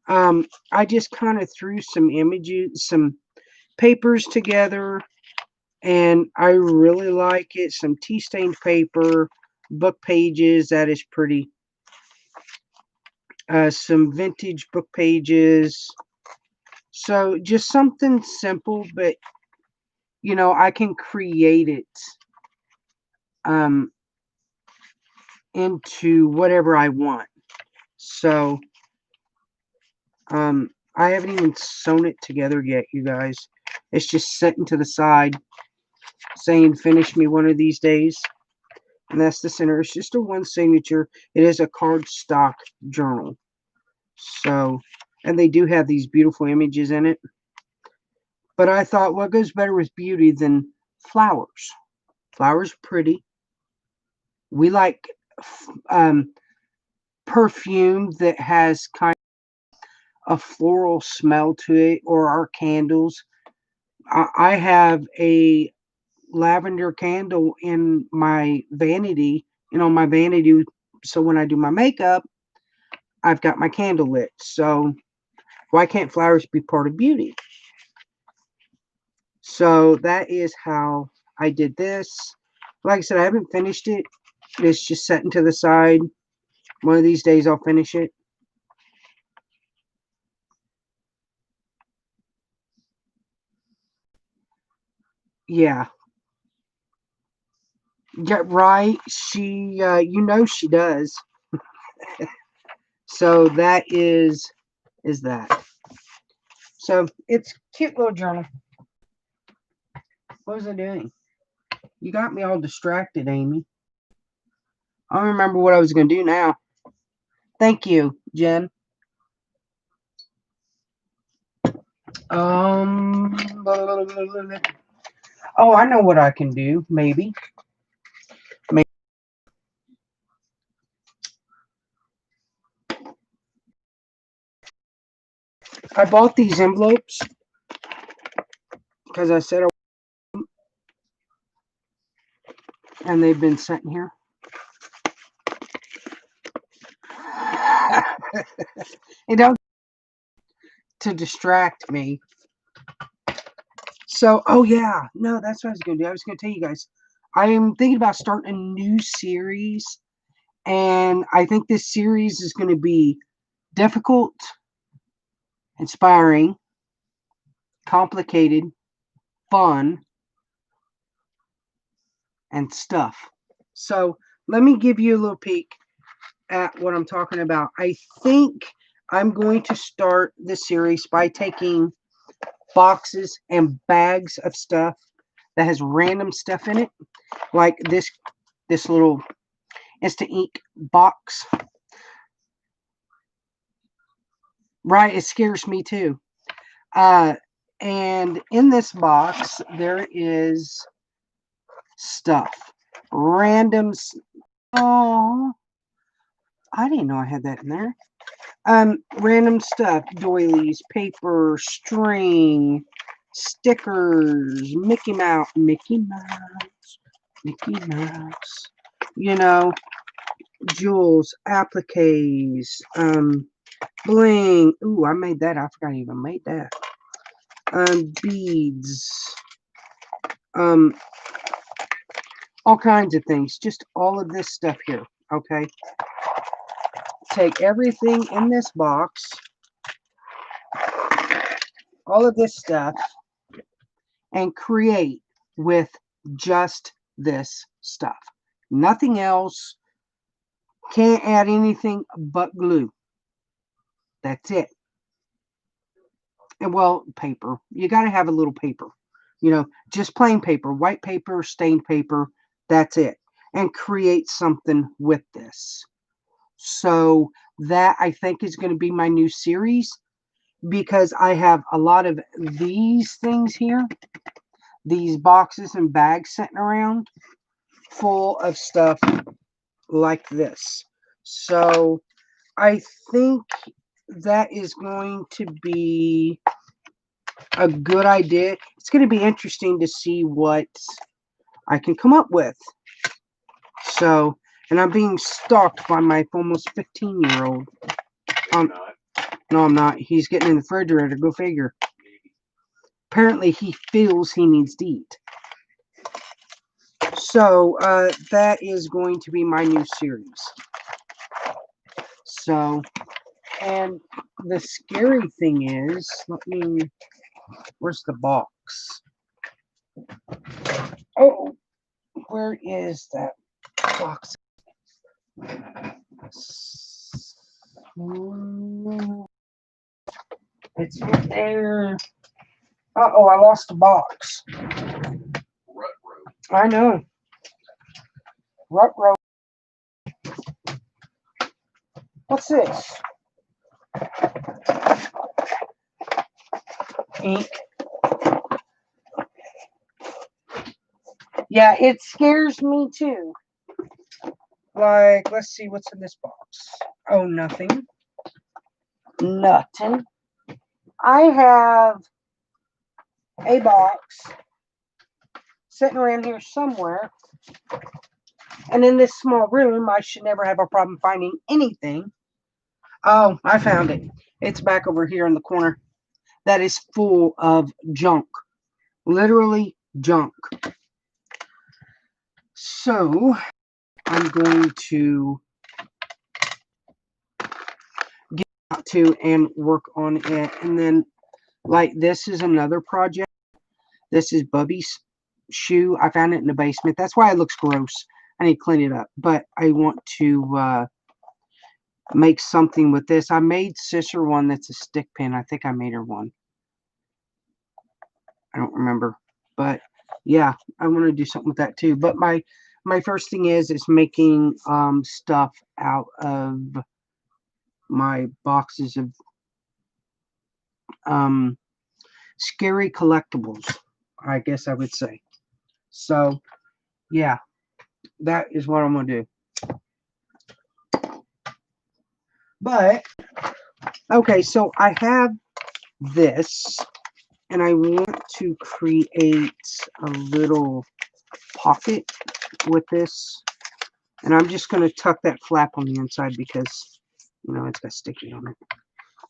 I just kind of threw some images, some papers together, and I really like it. Some tea stained paper, book pages, that is pretty. Some vintage book pages. So just something simple, but you know, I can create it um, into whatever I want. So I haven't even sewn it together yet, you guys. It's just sitting to the side saying finish me one of these days. And that's the center. It's just a one signature. It is a cardstock journal. So, and they do have these beautiful images in it. But I thought, what goes better with beauty than flowers? Flowers pretty. We like perfume that has kind of a floral smell to it, or our candles. I have a lavender candle in my vanity, my vanity. So when I do my makeup, I've got my candle lit. So why can't flowers be part of beauty? So that is how I did this. Like I said, I haven't finished it. It's just setting to the side. One of these days I'll finish it. Yeah. Get right. She, she does. So that is that. So it's a cute little journal. What was I doing? You got me all distracted, Amy. I don't remember what I was going to do now. Thank you, Jen. Um. Oh, I know what I can do. Maybe. I bought these envelopes because I said, and they've been sitting here. It don't to distract me. So, oh yeah, no, that's what I was going to do. I was going to tell you guys. I am thinking about starting a new series, and I think this series is going to be difficult, inspiring, complicated, fun, and stuff. So, let me give you a little peek at what I'm talking about. I think I'm going to start this series by taking boxes and bags of stuff that has random stuff in it, like this little Instant Ink box. Right, it scares me too. And in this box there is stuff, random. Oh, I didn't know I had that in there. Random stuff, doilies, paper, string, stickers, Mickey Mouse, jewels, appliques, Bling. Ooh, I made that. I forgot I even made that. Beads. All kinds of things. Just all of this stuff here. Okay. Take everything in this box. All of this stuff. And create with just this stuff. Nothing else. Can't add anything but glue. That's it. And well, paper. You got to have a little paper. You know, just plain paper, white paper, stained paper. That's it. And create something with this. So that I think is going to be my new series, because I have a lot of these things here. These boxes and bags sitting around full of stuff like this. So I think that is going to be a good idea. It's going to be interesting to see what I can come up with. So, and I'm being stalked by my almost 15-year-old. No, I'm not. He's getting in the refrigerator. Go figure. Apparently, he feels he needs to eat. So, that is going to be my new series. So, and the scary thing is, where's the box? Oh, where is that box? It's right there. Uh-oh, I lost the box. I know. Rut-row. What's this? Ink. Yeah, it scares me too. Like, let's see what's in this box. Oh, nothing. Nothing. I have a box sitting around here somewhere. And in this small room, I should never have a problem finding anything. Oh, I found it. It's back over here in the corner. That is full of junk. Literally junk. So, I'm going to get out to and work on it. And then, like, this is another project. This is Bubby's shoe. I found it in the basement. That's why it looks gross. I need to clean it up. But I want to make something with this. I made Sister one that's a stick pin. I think I made her one. I don't remember. But, yeah, I want to do something with that too. But my first thing is making stuff out of my boxes of scary collectibles, I guess I would say. So, yeah, that is what I'm going to do. But, okay, so I have this, and I want to create a little pocket with this. And I'm just going to tuck that flap on the inside because, you know, it's got sticky on it.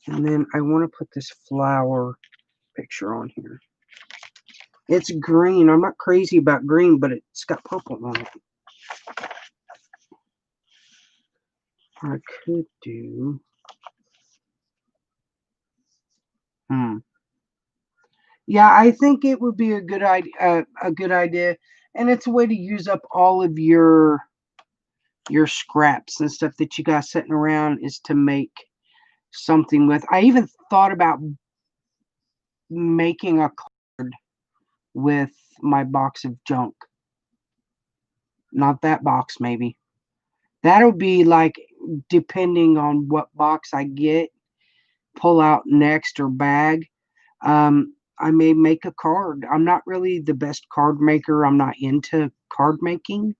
And then I want to put this flower picture on here. It's green. I'm not crazy about green, but it's got purple on it. I could do... Yeah, I think it would be a good idea. And it's a way to use up all of your scraps and stuff that you got sitting around, is to make something with. I even thought about making a card with my box of junk. Not that box, maybe. That'll be like, depending on what box I get, pull out next, or bag. I may make a card. I'm not really the best card maker. I'm not into card making.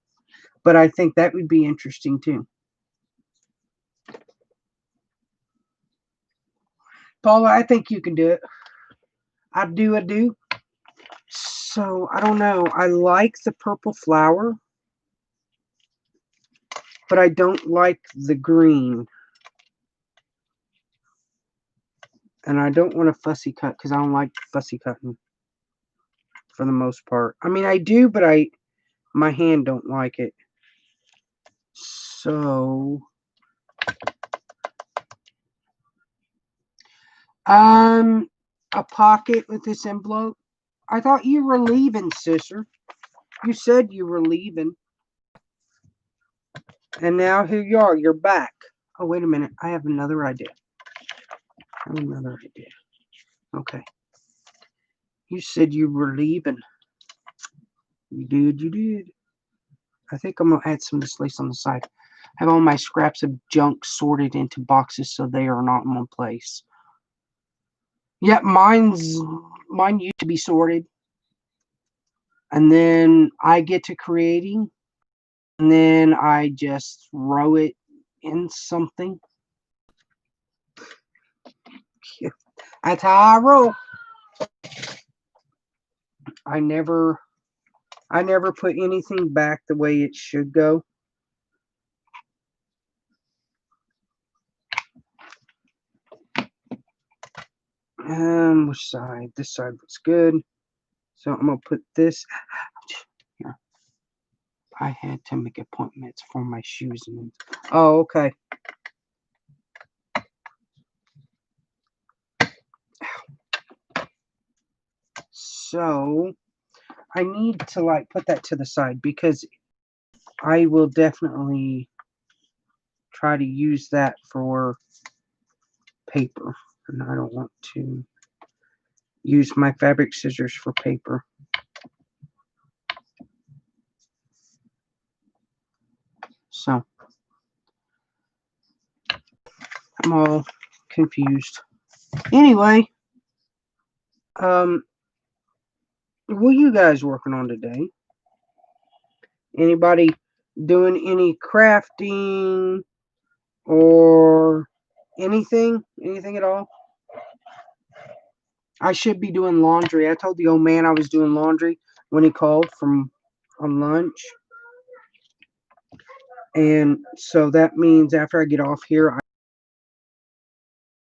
But I think that would be interesting too. Paula, I think you can do it. I do. So, I don't know. I like the purple flower, but I don't like the green. And I don't want to fussy cut because I don't like fussy cutting for the most part. I mean, I do, but my hand don't like it. So, a pocket with this envelope. I thought you were leaving, sister. You said you were leaving. And now here you are. You're back. Oh, wait a minute. I have another idea. Okay. You said you were leaving. You did. I think I'm going to add some of this lace on the side. I have all my scraps of junk sorted into boxes so they are not in one place. Yep, mine used to be sorted. And then I get to creating. And then I just throw it in something. That's how I roll. I never put anything back the way it should go. Which side? This side looks good. So I'm gonna put this here. I had to make appointments for my shoes. Oh, okay. So I need to like put that to the side because I will definitely try to use that for paper, and I don't want to use my fabric scissors for paper. So I'm all confused. Anyway, what are you guys working on today? Anybody doing any crafting or anything? Anything at all? I should be doing laundry. I told the old man I was doing laundry when he called from on lunch. And so that means after I get off here,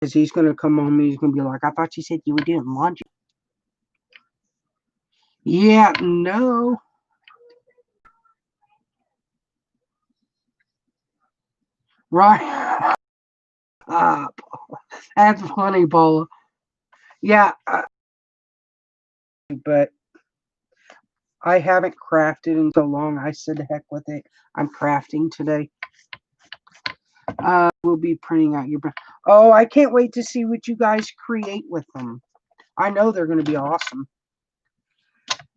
because he's going to come home and he's going to be like, I thought you said you were doing laundry. Yeah, no. Right. That's funny, Paula. Yeah, but I haven't crafted in so long. I said, the heck with it. I'm crafting today. We'll be printing out your... Oh, I can't wait to see what you guys create with them. I know they're going to be awesome.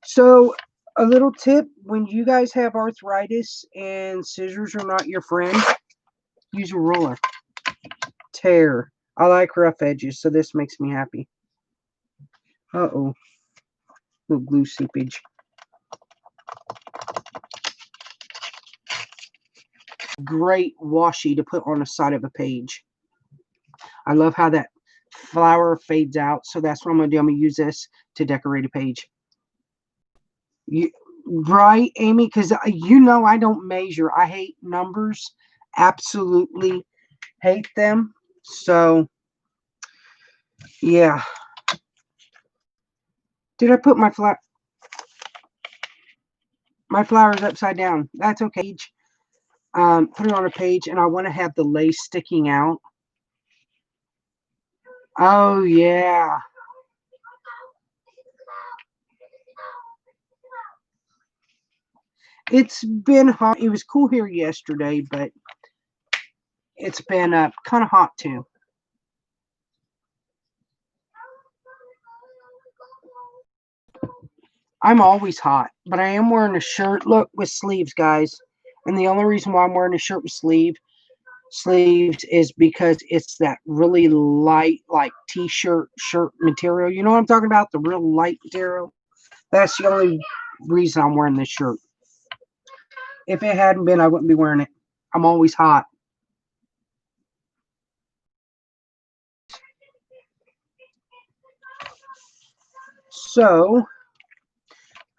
So, a little tip. When you guys have arthritis and scissors are not your friend, use a ruler. Tear. I like rough edges, so this makes me happy. Uh-oh. Little glue seepage. Great washi to put on the side of a page. I love how that flower fades out, so that's what I'm going to do. I'm going to use this to decorate a page. Right, Amy? Because you know I don't measure. I hate numbers. Absolutely hate them. So, yeah. Did I put my flowers upside down? That's okay. Put it on a page, and I want to have the lace sticking out. Oh, yeah. It's been hot. It was cool here yesterday, but it's been kind of hot too. I'm always hot, but I am wearing a shirt, look, with sleeves, guys. And the only reason why I'm wearing a shirt with sleeves is because it's that really light, like t-shirt shirt material. You know what I'm talking about? The real light material. That's the only reason I'm wearing this shirt. If it hadn't been, I wouldn't be wearing it. I'm always hot. So,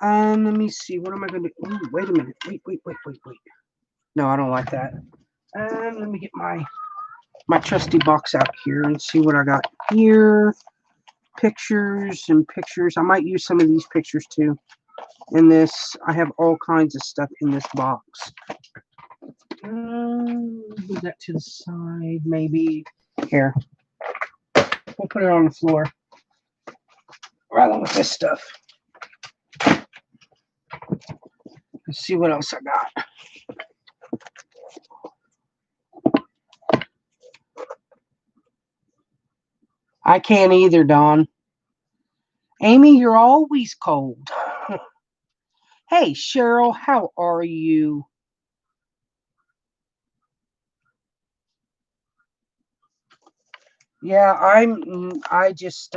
let me see. What am I going to do? Ooh, wait a minute. Wait. No, I don't like that. Let me get my my trusty box out here and see what I got here. Pictures and pictures. I might use some of these pictures too. In this, I have all kinds of stuff in this box. Move that to the side, maybe. Here. We'll put it on the floor. Rather with this stuff. Let's see what else I got. I can't either, Dawn. Amy, you're always cold. Hey, Cheryl, how are you? Yeah, I just,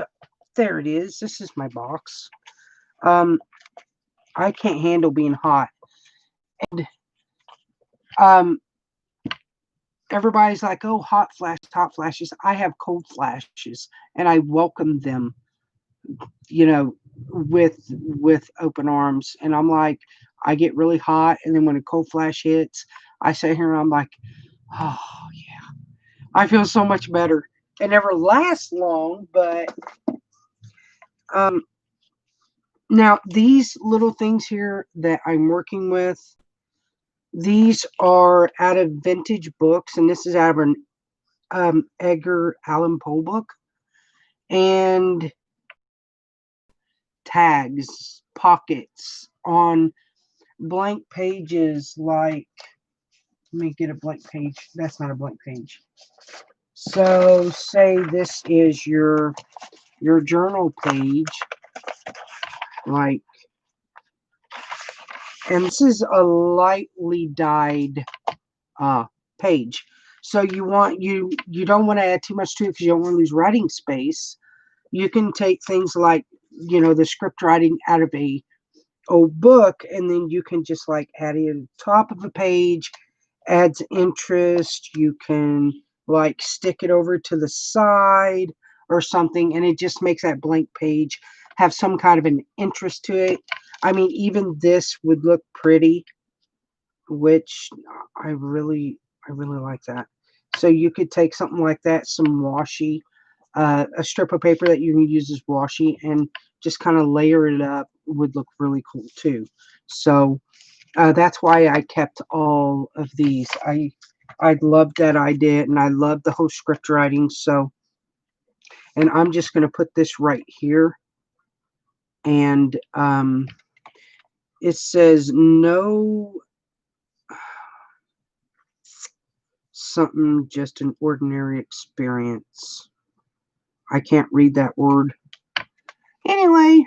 there it is. This is my box. I can't handle being hot. And, everybody's like, oh, hot flashes. I have cold flashes, and I welcome them, you know, with open arms. And I'm like, I get really hot, and then when a cold flash hits, I sit here and I'm like, oh yeah, I feel so much better. It never lasts long, but now these little things here that I'm working with, these are out of vintage books, and this is out of an Edgar Allan Poe book. And tags, pockets on blank pages, like, let me get a blank page. That's not a blank page. So say this is your journal page, like, and this is a lightly dyed page. So you don't want to add too much to it because you don't want to lose writing space. You can take things like, you know, the script writing out of a old book, and then you can just like add it at the top of a page, adds interest. You can like stick it over to the side or something, and it just makes that blank page have some kind of an interest to it. I mean, even this would look pretty, which I really like that. So you could take something like that, some washi, a strip of paper that you can use as washi, and just kind of layer it up would look really cool too. So that's why I kept all of these. I loved that idea, and I love the whole script writing. So, and I'm just going to put this right here, and it says no something, just an ordinary experience. I can't read that word. Anyway,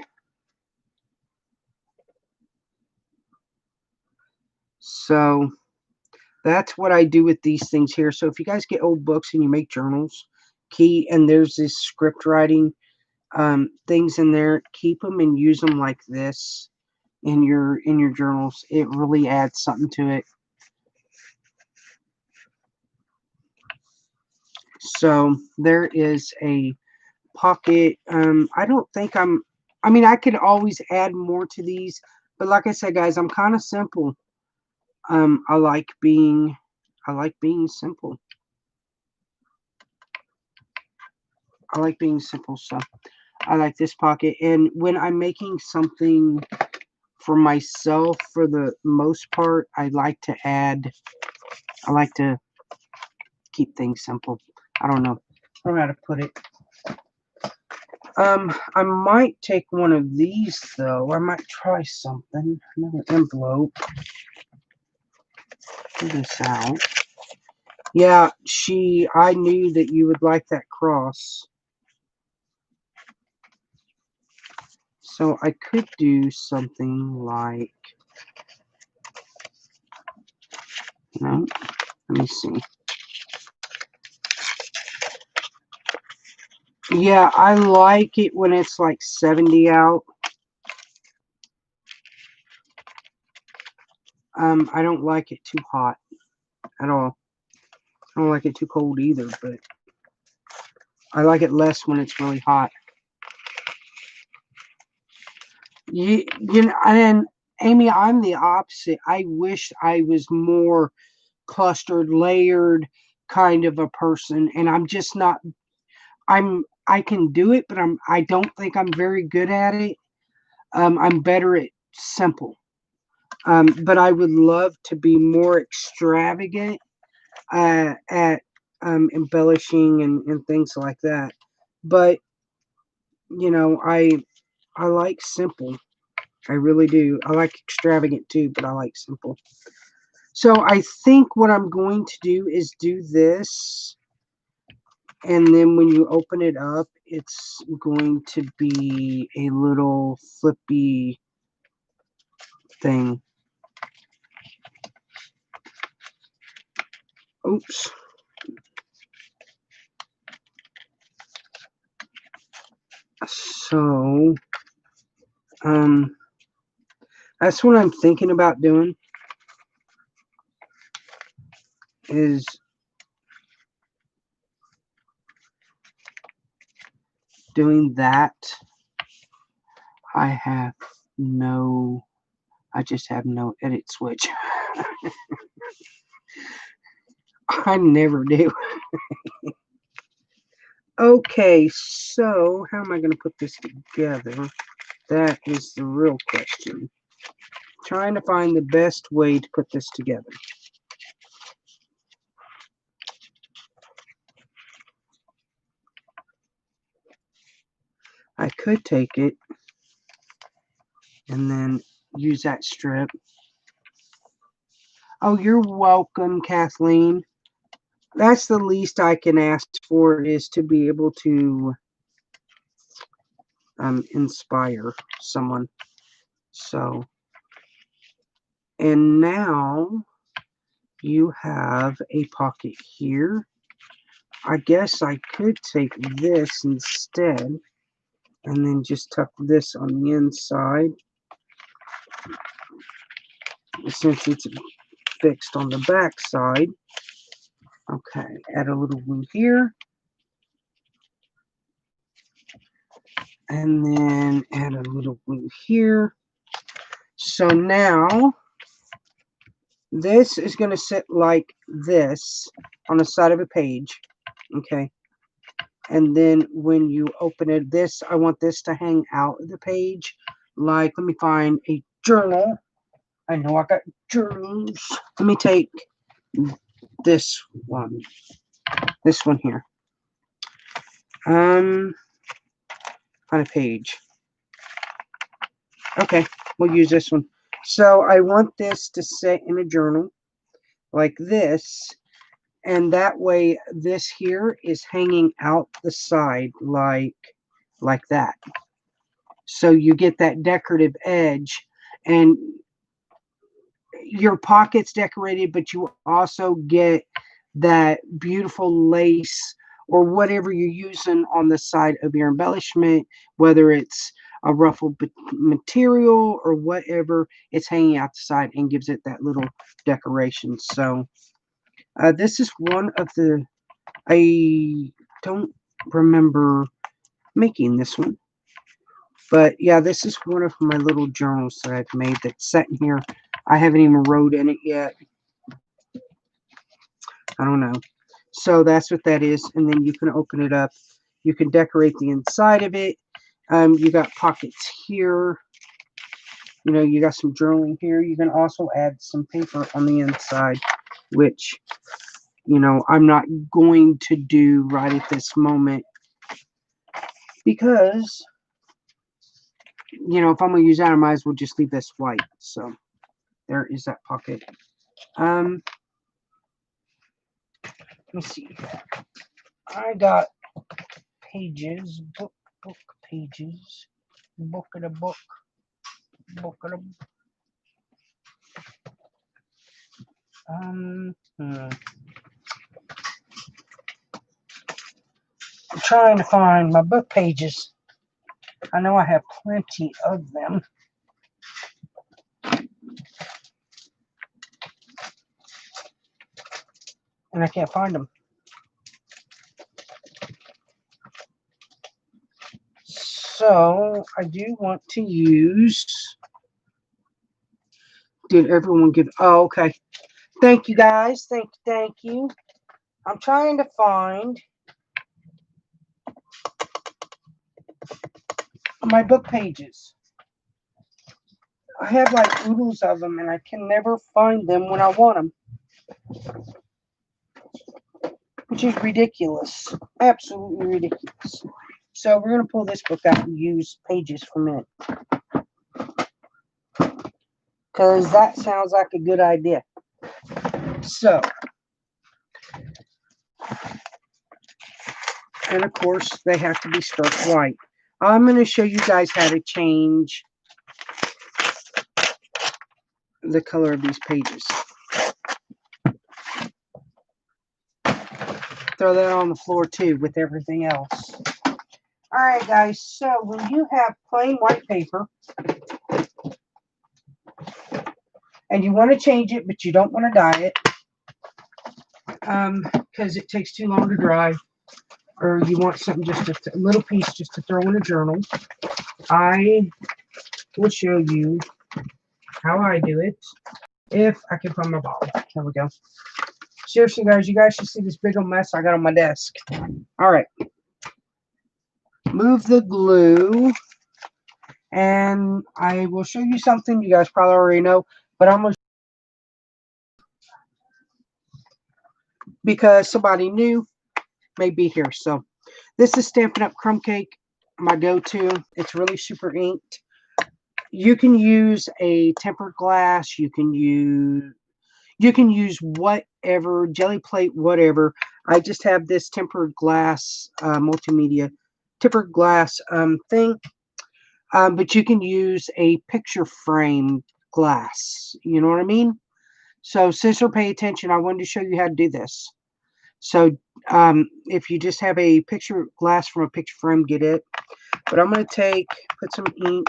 so that's what I do with these things here. So if you guys get old books and you make journals, and there's this script writing things in there, keep them and use them like this in your journals. It really adds something to it. So there is a pocket. I don't think I mean, I could always add more to these, but like I said, guys, I'm kind of simple. I like being simple. I like being simple, so I like this pocket. And when I'm making something for myself, for the most part, I like to keep things simple. I don't know how to put it. I might take one of these, though. I might try something. Another envelope. Pull this out. Yeah, I knew that you would like that cross. So I could do something like, no, let me see. Yeah, I like it when it's like 70 out. I don't like it too hot at all. I don't like it too cold either, but I like it less when it's really hot. You know, and Amy, I'm the opposite. I wish I was more clustered, layered, kind of a person, and I'm just not. I can do it, but I don't think I'm very good at it. I'm better at simple. But I would love to be more extravagant at embellishing and things like that. But I like simple. I really do. I like extravagant too, but I like simple. So I think what I'm going to do is do this, and then when you open it up, it's going to be a little flippy thing. Oops. So, that's what I'm thinking about doing, is doing that. I just have no edit switch. I never do. Okay, so how am I going to put this together? That is the real question. Trying to find the best way to put this together. I could take it and then use that strip. Oh, you're welcome, Kathleen. That's the least I can ask for, is to be able to inspire someone. So, and now you have a pocket here. I guess I could take this instead and then just tuck this on the inside, since it's fixed on the back side. Okay, add a little glue here, and then add a little glue here. So now this is going to sit like this on the side of a page. Okay, and then when you open it, I want this to hang out of the page. Like, let me find a journal. I know I got journals. Let me take this one here. Find a page. Okay, we'll use this one. So I want this to sit in a journal like this, and that way this here is hanging out the side like that. So you get that decorative edge, and your pocket's decorated, but you also get that beautiful lace or whatever you're using on the side of your embellishment, whether it's a ruffled material or whatever, it's hanging out the side and gives it that little decoration. So this is one of the, I don't remember making this one, but yeah, this is one of my little journals that I've made that's sitting here. I haven't even wrote in it yet. I don't know. So that's what that is. And then you can open it up. You can decorate the inside of it. You got pockets here. You got some journaling here. You can also add some paper on the inside, which, I'm not going to do right at this moment because, if I'm going to use that, I might as well just leave this white. So there is that pocket. Let me see. I got pages, book pages, book of the book, book of the I'm trying to find my book pages. I know I have plenty of them. And I can't find them. So I do want to use. Did everyone give? Oh, okay. Thank you guys. Thank you. I'm trying to find my book pages. I have like oodles of them, and I can never find them when I want them. Which is ridiculous. Absolutely ridiculous. So we're going to pull this book out and use pages from it. Because that sounds like a good idea. So. And of course, they have to be stark white. I'm going to show you guys how to change the color of these pages. Throw that on the floor too with everything else. Alright guys, so when you have plain white paper and you want to change it but you don't want to dye it because it takes too long to dry, or you want something just a little piece just to throw in a journal, I will show you how I do it if I can find my bottle. There we go. Seriously, guys, you guys should see this big old mess I got on my desk. Alright. Move the glue. And I will show you something you guys probably already know. But I'm going to... because somebody new may be here. So, this is Stampin' Up! Crumb Cake. My go-to. It's really super inked. You can use a tempered glass. You can use whatever, jelly plate, whatever. I just have this tempered glass multimedia tempered glass thing, but you can use a picture frame glass. You know what I mean? So, sister, pay attention. I wanted to show you how to do this. So, if you just have a picture glass from a picture frame, get it. But I'm going to put some ink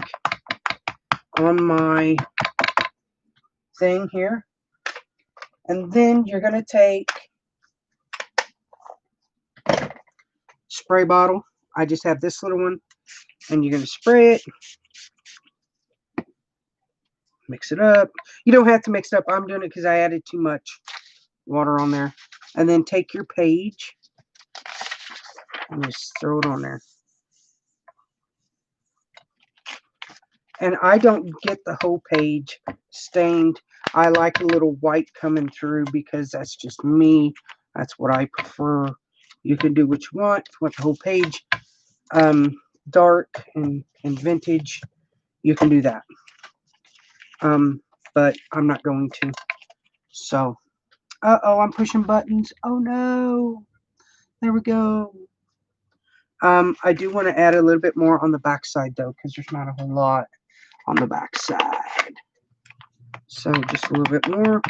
on my thing here. And then you're going to take spray bottle. I just have this little one. And you're going to spray it. Mix it up. You don't have to mix it up. I'm doing it because I added too much water on there. And then take your page and just throw it on there. And I don't get the whole page stained. I like a little white coming through because that's just me. That's what I prefer. You can do what you want. If you want the whole page dark and vintage, you can do that. But I'm not going to. So, uh-oh, I'm pushing buttons. Oh no. There we go. I do want to add a little bit more on the back side though, because there's not a whole lot on the back side. So just a little bit more.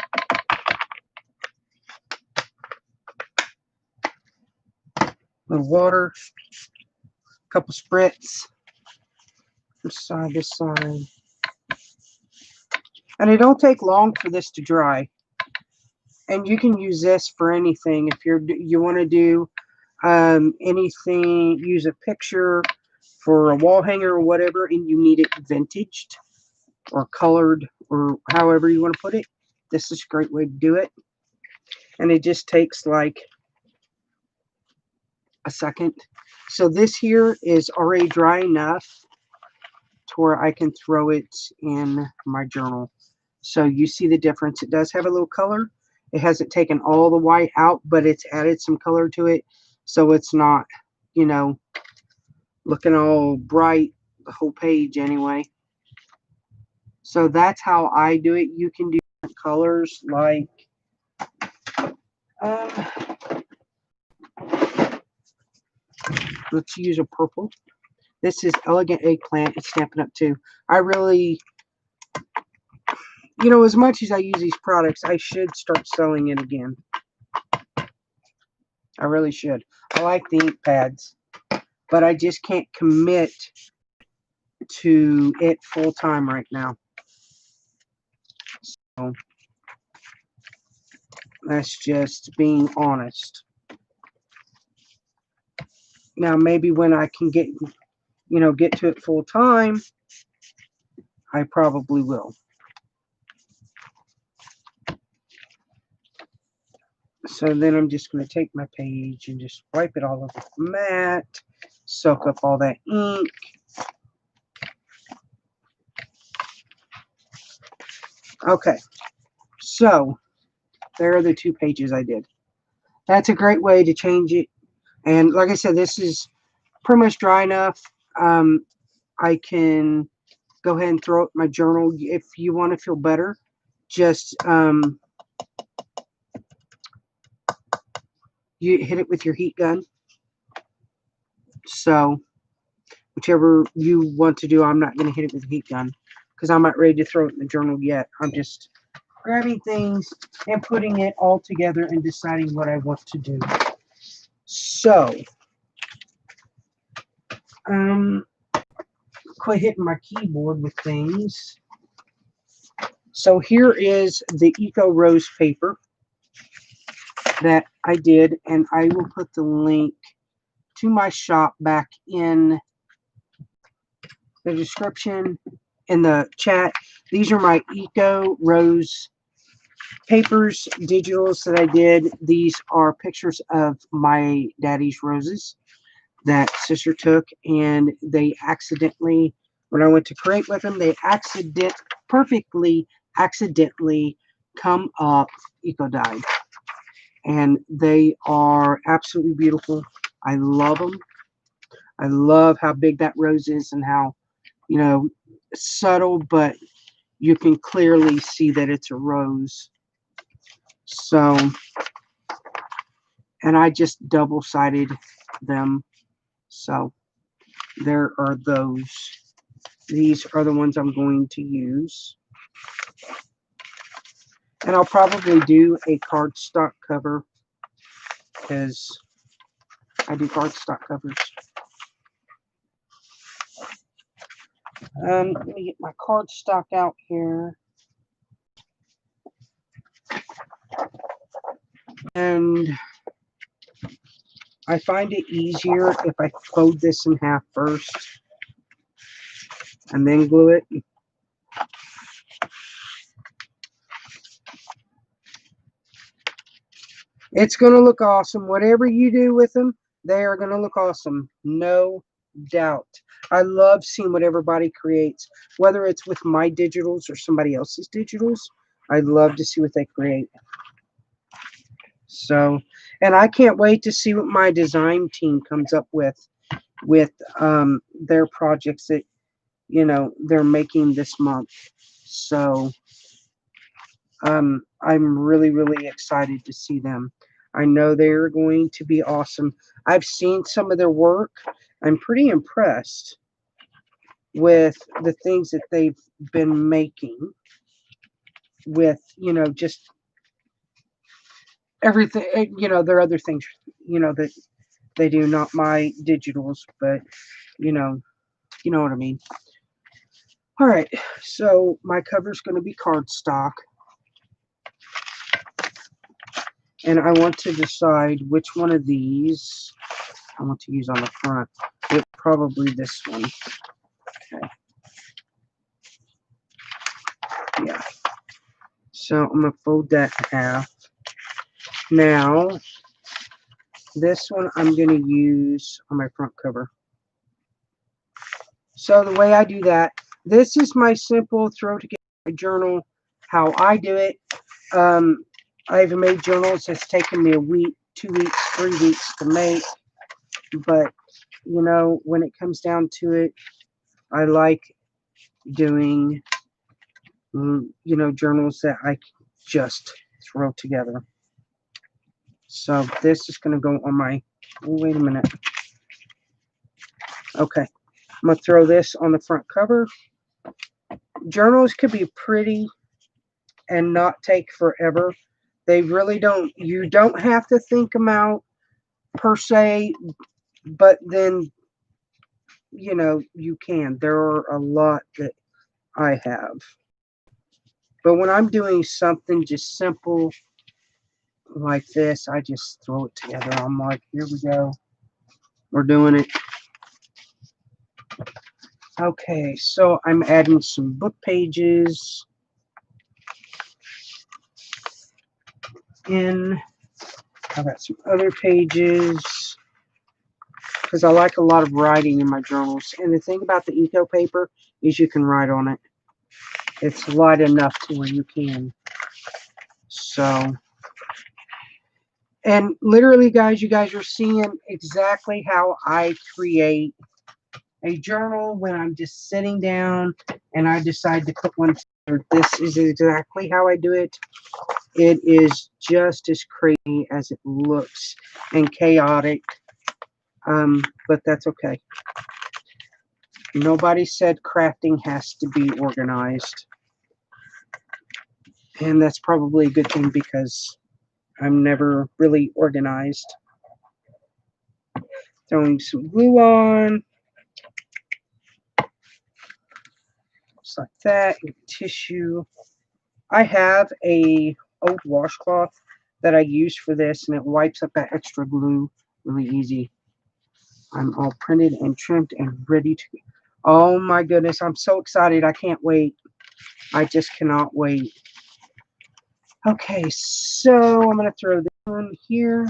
A little water. A couple spritz. From side to side. And it don't take long for this to dry. And you can use this for anything. If you want to do anything, use a picture for a wall hanger or whatever, and you need it vintaged or colored or however you want to put it, this is a great way to do it. And it just takes like a second. So this here is already dry enough to where I can throw it in my journal. So you see the difference. It does have a little color. It hasn't taken all the white out, but it's added some color to it. So it's not, you know, looking all bright the whole page anyway. So that's how I do it. You can do different colors like let's use a purple. This is Elegant Eggplant. It's Stampin' Up! Too. I really, you know, as much as I use these products, I should start selling it again. I really should. I like the ink pads, but I just can't commit to it full time right now. So that's just being honest. Now maybe when I can get, you know, get to it full time, I probably will. So then I'm just going to take my page and just wipe it all over the mat, soak up all that ink. Okay, so there are the 2 pages I did. That's a great way to change it. And like I said, this is pretty much dry enough. I can go ahead and throw it in my journal. If you want to feel better, just you hit it with your heat gun. So whichever you want to do, I'm not going to hit it with a heat gun because I'm not ready to throw it in the journal yet. I'm just grabbing things and putting it all together and deciding what I want to do. So, quit hitting my keyboard with things. So here is the Eco Rose paper that I did, and I will put the link to my shop back in the description in the chat. These are my Eco Rose papers, digitals that I did. These are pictures of my daddy's roses that sister took, and they accidentally, when I went to create with them, they perfectly accidentally come up eco-dyed. And they are absolutely beautiful. I love them. I love how big that rose is and how, you know, subtle, but you can clearly see that it's a rose. So, and I just double-sided them. So, there are those. These are the ones I'm going to use. And I'll probably do a cardstock cover because I do cardstock covers. Let me get my cardstock out here. And I find it easier if I fold this in half first and then glue it. It's going to look awesome. Whatever you do with them, they are going to look awesome. No doubt. I love seeing what everybody creates, whether it's with my digitals or somebody else's digitals. I love to see what they create. So, and I can't wait to see what my design team comes up with their projects that, you know, they're making this month. So, I'm really, really excited to see them. I know they're going to be awesome. I've seen some of their work. I'm pretty impressed with the things that they've been making with, you know, just everything, you know, there are other things, you know, that they do, not my digitals, but, you know what I mean. All right, so my cover is going to be cardstock. And I want to decide which one of these I want to use on the front. It's probably this one. Okay. Yeah. So I'm going to fold that in half. Now, this one I'm going to use on my front cover. So the way I do that, this is my simple throw together journal, how I do it. I've made journals that's taken me a week, 2 weeks, 3 weeks to make. But, you know, when it comes down to it, I like doing, you know, journals that I just throw together. So this is going to go on my, wait a minute. Okay. I'm going to throw this on the front cover. Journals could be pretty and not take forever. They really don't. You don't have to think them out per se, but then, you know, you can. There are a lot that I have. But when I'm doing something just simple like this, I just throw it together. I'm like, here we go. We're doing it. Okay, so I'm adding some book pages in. I've got some other pages because I like a lot of writing in my journals. And the thing about the eco paper is you can write on it. It's light enough to where you can. So, and literally, guys, you guys are seeing exactly how I create a journal when I'm just sitting down and I decide to put one together. This is exactly how I do it. It is just as crazy as it looks and chaotic, but that's okay. Nobody said crafting has to be organized. And that's probably a good thing because I'm never really organized. Throwing some glue on. Just like that. Tissue. I have a old washcloth that I use for this, and it wipes up that extra glue really easy. I'm all printed and trimmed and ready to go. Oh my goodness, I'm so excited. I can't wait. I just cannot wait. Okay, so I'm going to throw this one here.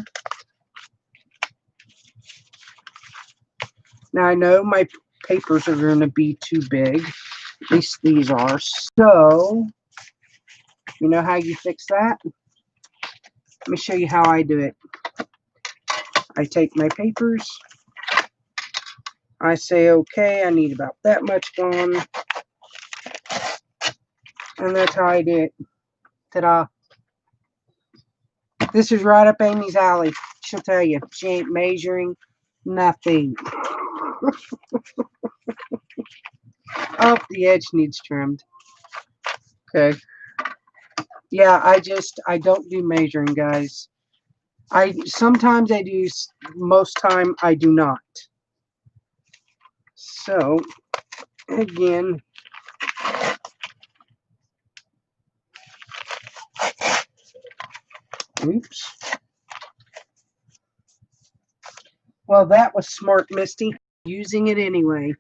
Now I know my papers are going to be too big. At least these are. So, you know how you fix that? Let me show you how I do it. I take my papers. I say, okay, I need about that much gone. And that's how I do it. Ta-da. This is right up Amy's alley. She'll tell you. She ain't measuring nothing. Oh, the edge needs trimmed. Okay. Yeah, I don't do measuring, guys. Sometimes I do, most time I do not. So, again, oops. Well, that was smart, Misty. Using it anyway.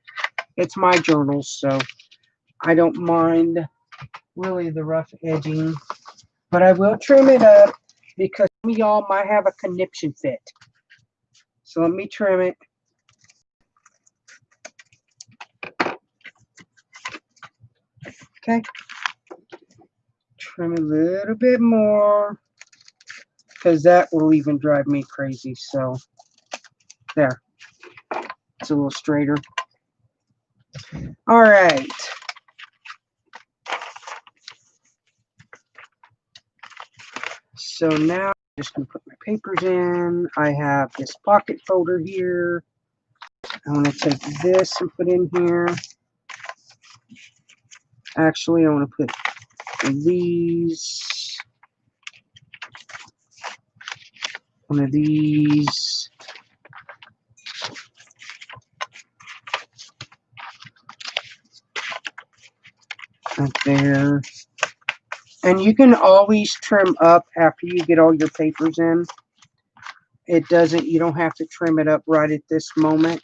It's my journal, so I don't mind really the rough edging. But I will trim it up because some of y'all might have a conniption fit. So let me trim it. Okay. Trim a little bit more because that will even drive me crazy. So there. It's a little straighter. All right. So now I'm just going to put my papers in. I have this pocket folder here. I want to take this and put in here. Actually, I want to put these. One of these. Right there. And you can always trim up after you get all your papers in. You don't have to trim it up right at this moment.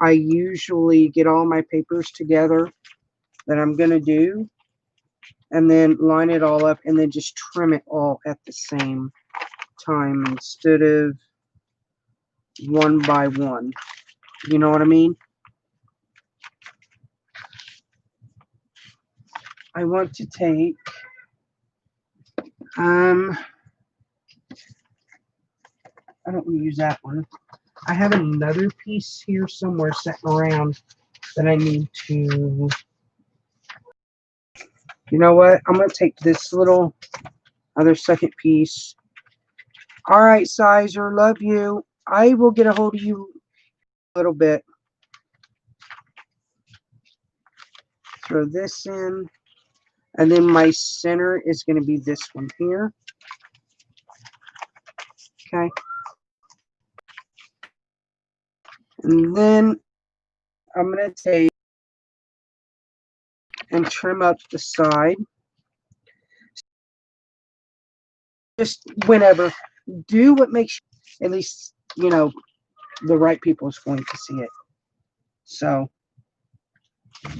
I usually get all my papers together that I'm going to do and then line it all up and then just trim it all at the same time instead of one by one. You know what I mean? I want to take I don't want to use that one. I have another piece here somewhere sitting around that I need to. You know what? I'm going to take this little other second piece. All right, Sizer, love you. I will get a hold of you a little bit. Throw this in. And then my center is going to be this one here. Okay. And then I'm going to take and trim up the side. Just whenever. Do what makes you, at least, you know, the right people is going to see it. So. *sighs*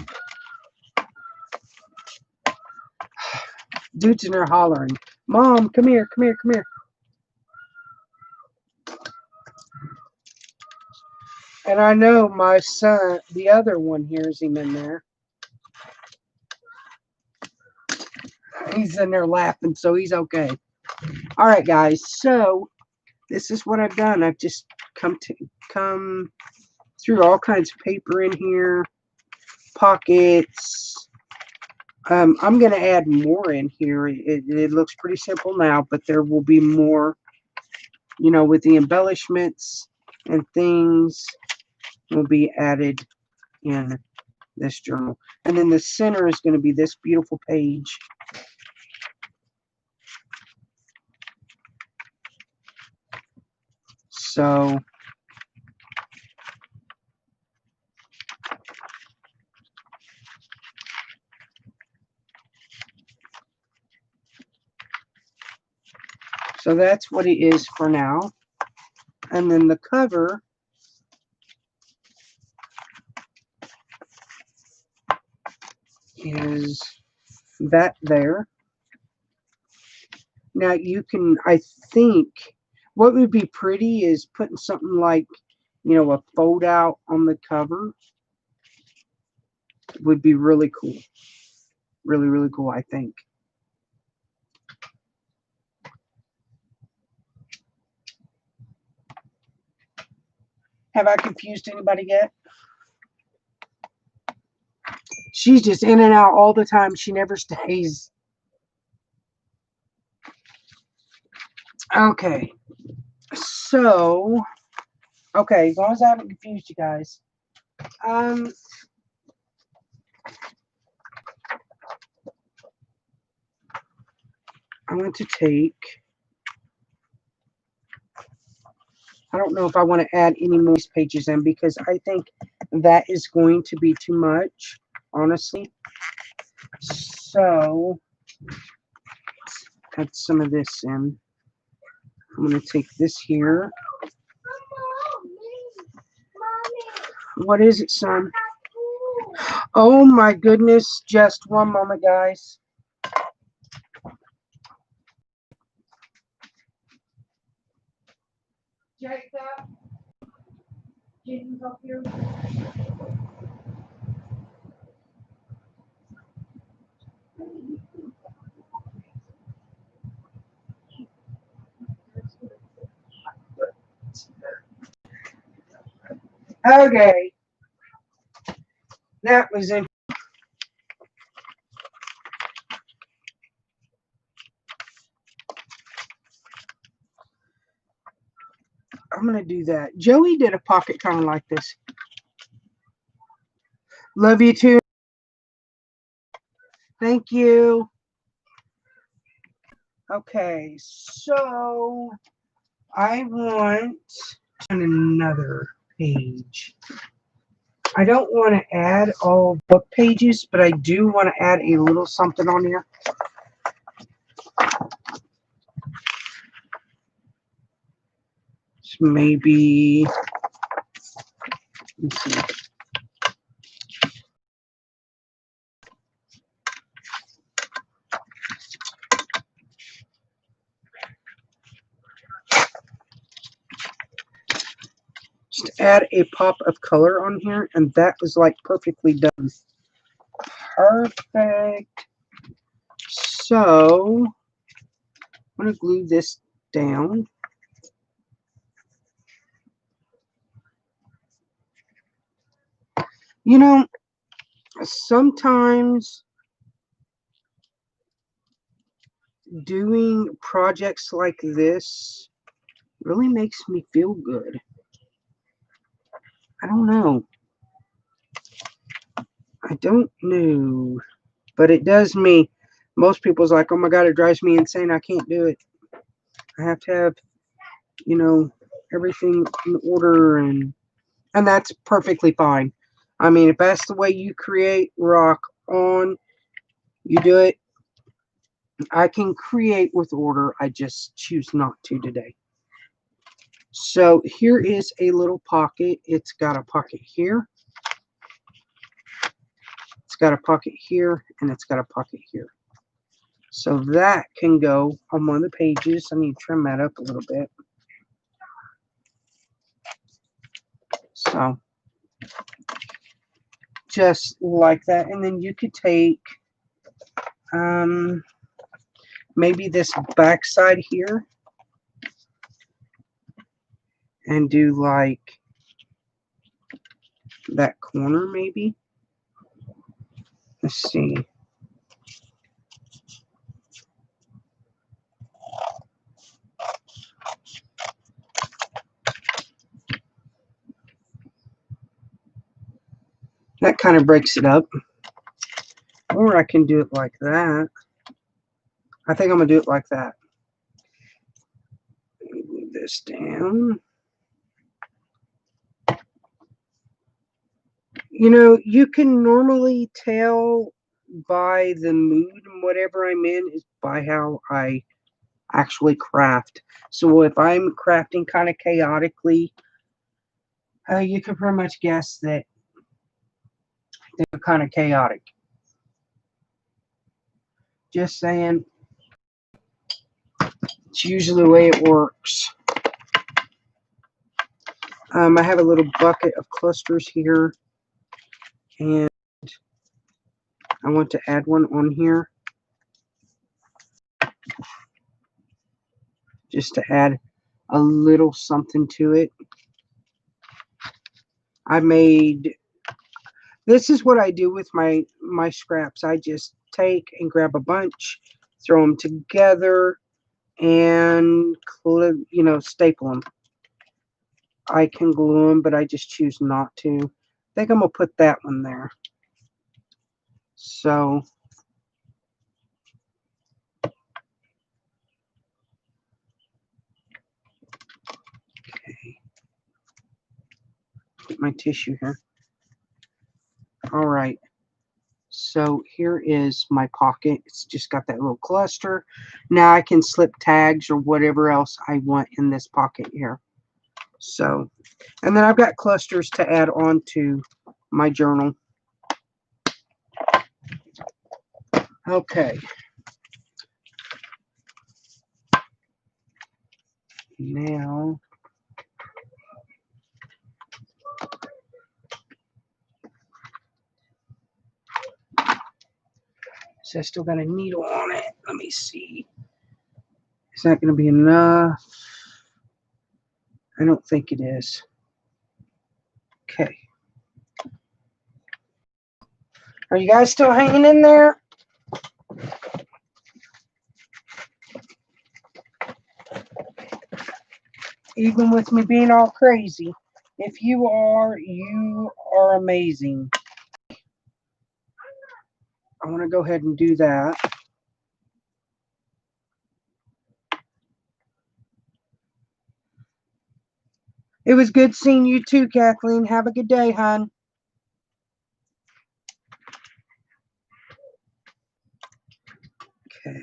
Dude's in there hollering, Mom, come here, come here, come here. *sighs* okay, And I know my son, the other one, hears him in there. He's in there laughing, so he's okay. All right, guys. So this is what I've done. I've just come through all kinds of paper in here, pockets. I'm going to add more in here. It looks pretty simple now, but there will be more, you know, with the embellishments and things will be added in this journal. And then the center is going to be this beautiful page. So that's what it is for now. And then the cover is that there. Now you can, I think, what would be pretty is putting something like, you know, a fold out on the cover. Would be really cool. Really, really cool, I think. Have I confused anybody yet? She's just in and out all the time. She never stays. Okay. So, okay, as long as I haven't confused you guys. I'm going to take, I don't know if I want to add any more pages in because I think that is going to be too much, honestly. So, add some of this in. I'm going to take this here. What is it, son? Oh my goodness. Just one moment, guys. Jacob, Jaden's up here. Okay. That was it. I'm going to do that. Joey did a pocket kind of like this. Love you too. Thank you. Okay, so I want another page. I don't want to add all book pages, but I do want to add a little something on here. So maybe, let's see. Just add a pop of color on here, and that was like perfectly done. Perfect. So I'm going to glue this down. You know, sometimes doing projects like this really makes me feel good. I don't know. I don't know. But it does me. Most people's like, oh my God, it drives me insane. I can't do it. I have to have, you know, everything in order, and that's perfectly fine. I mean, if that's the way you create, rock on. You do it. I can create with order. I just choose not to today. So here is a little pocket. It's got a pocket here. It's got a pocket here, and it's got a pocket here. So that can go on one of the pages. I need to trim that up a little bit. So So just like that. And then you could take maybe this back side here and do like that corner maybe. Let's see. That kind of breaks it up. Or I can do it like that. I think I'm going to do it like that. Move this down. You know, you can normally tell by the mood and whatever I'm in is by how I actually craft. So if I'm crafting kind of chaotically, you can pretty much guess that they're kind of chaotic. Just saying. It's usually the way it works. I have a little bucket of clusters here, and I want to add one on here just to add a little something to it. This is what I do with my scraps. I just take and grab a bunch, throw them together, and staple them. I can glue them, but I just choose not to. I think I'm going to put that one there. So, okay. Get my tissue here. All right. So here is my pocket. It's just got that little cluster. Now I can slip tags or whatever else I want in this pocket here. So, and then I've got clusters to add on to my journal. Okay. Now, so I still got a needle on it. Let me see. Is that going to be enough? I don't think it is. Okay. Are you guys still hanging in there? Even with me being all crazy. If you are, you are amazing. I want to go ahead and do that. It was good seeing you too, Kathleen. Have a good day, hon. Okay.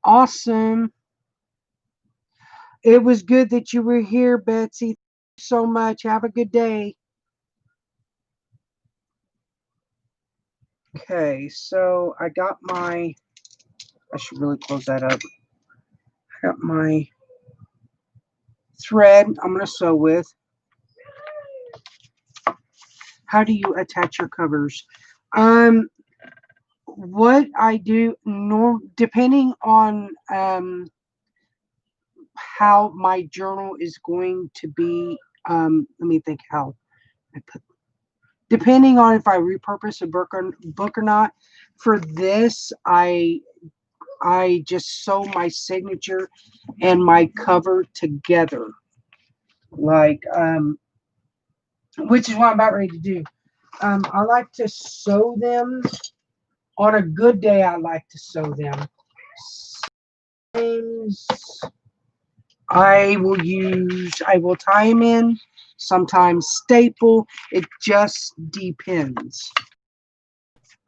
Awesome. It was good that you were here, Betsy. Thank you so much. Have a good day. Okay, so I got I should really close that up. I got my thread I'm going to sew with. How do you attach your covers? What I do, depending on how my journal is going to be, let me think how I put. Depending on if I repurpose a book or not. For this, I just sew my signature and my cover together, like which is what I'm about ready to do. I like to sew them. On a good day, I like to sew them. Sometimes I will tie them in, sometimes staple. It just depends.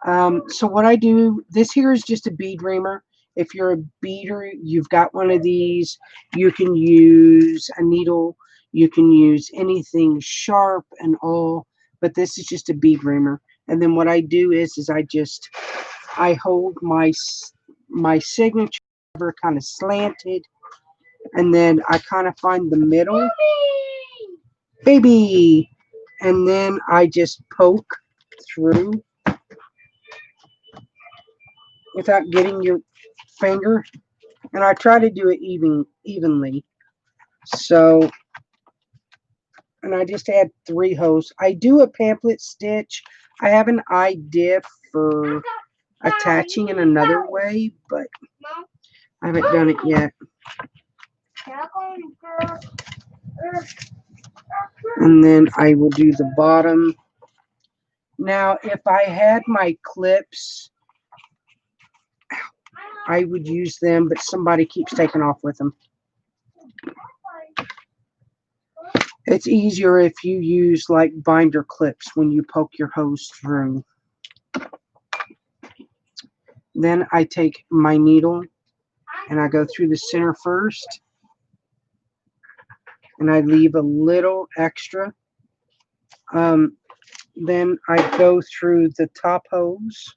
So what I do, this here is just a bead reamer. If you're a beader, you've got one of these. You can use a needle. You can use anything sharp and all, but this is just a bead reamer. And then what I do is I just I hold my signature kind of slanted, and then I kind of find the middle, baby, and then I just poke through without getting your finger, and I try to do it evenly. So, and I just add 3 holes. I do a pamphlet stitch. I have an idea for attaching in another way, but I haven't done it yet. And then I will do the bottom. Now, if I had my clips, I would use them, but somebody keeps taking off with them. It's easier if you use like binder clips when you poke your hose through. Then I take my needle and I go through the center first, and I leave a little extra. Then I go through the top hose,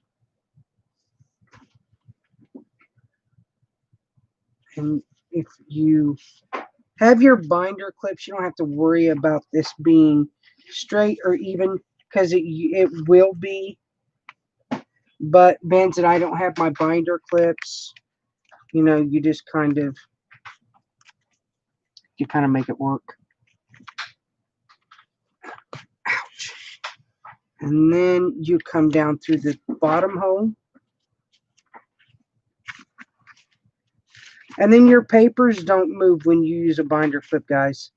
and if you have your binder clips, you don't have to worry about this being straight or even, because it will be. But bends that I don't have my binder clips, you know, you just kind of make it work. Ouch. And then you come down through the bottom hole. And then your papers don't move when you use a binder clip, guys.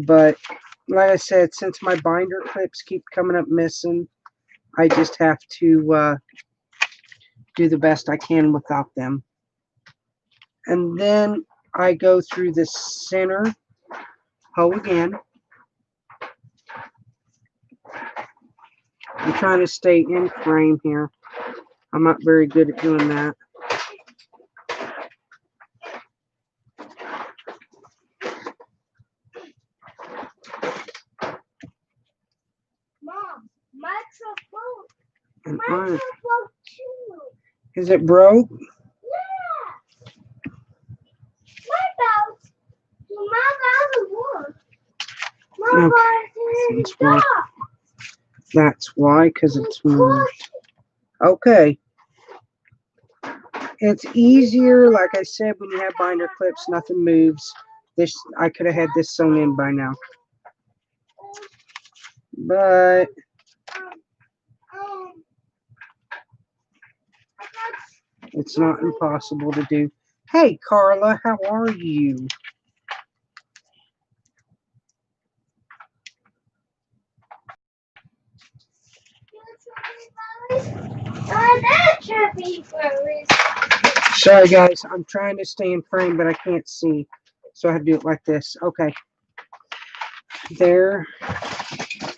But like I said, since my binder clips keep coming up missing, I just have to do the best I can without them. And then I go through the center hole again. I'm trying to stay in frame here. I'm not very good at doing that. Mom, microphone. And Microphone too. is it broke? Yeah. My belt work. My Okay. That's why, because it's moved. Okay. It's easier, like I said, when you have binder clips, nothing moves. This, I could have had this sewn in by now. But it's not impossible to do. Hey, Carla, how are you? Sorry, guys. I'm trying to stay in frame, but I can't see. So I have to do it like this. Okay. There.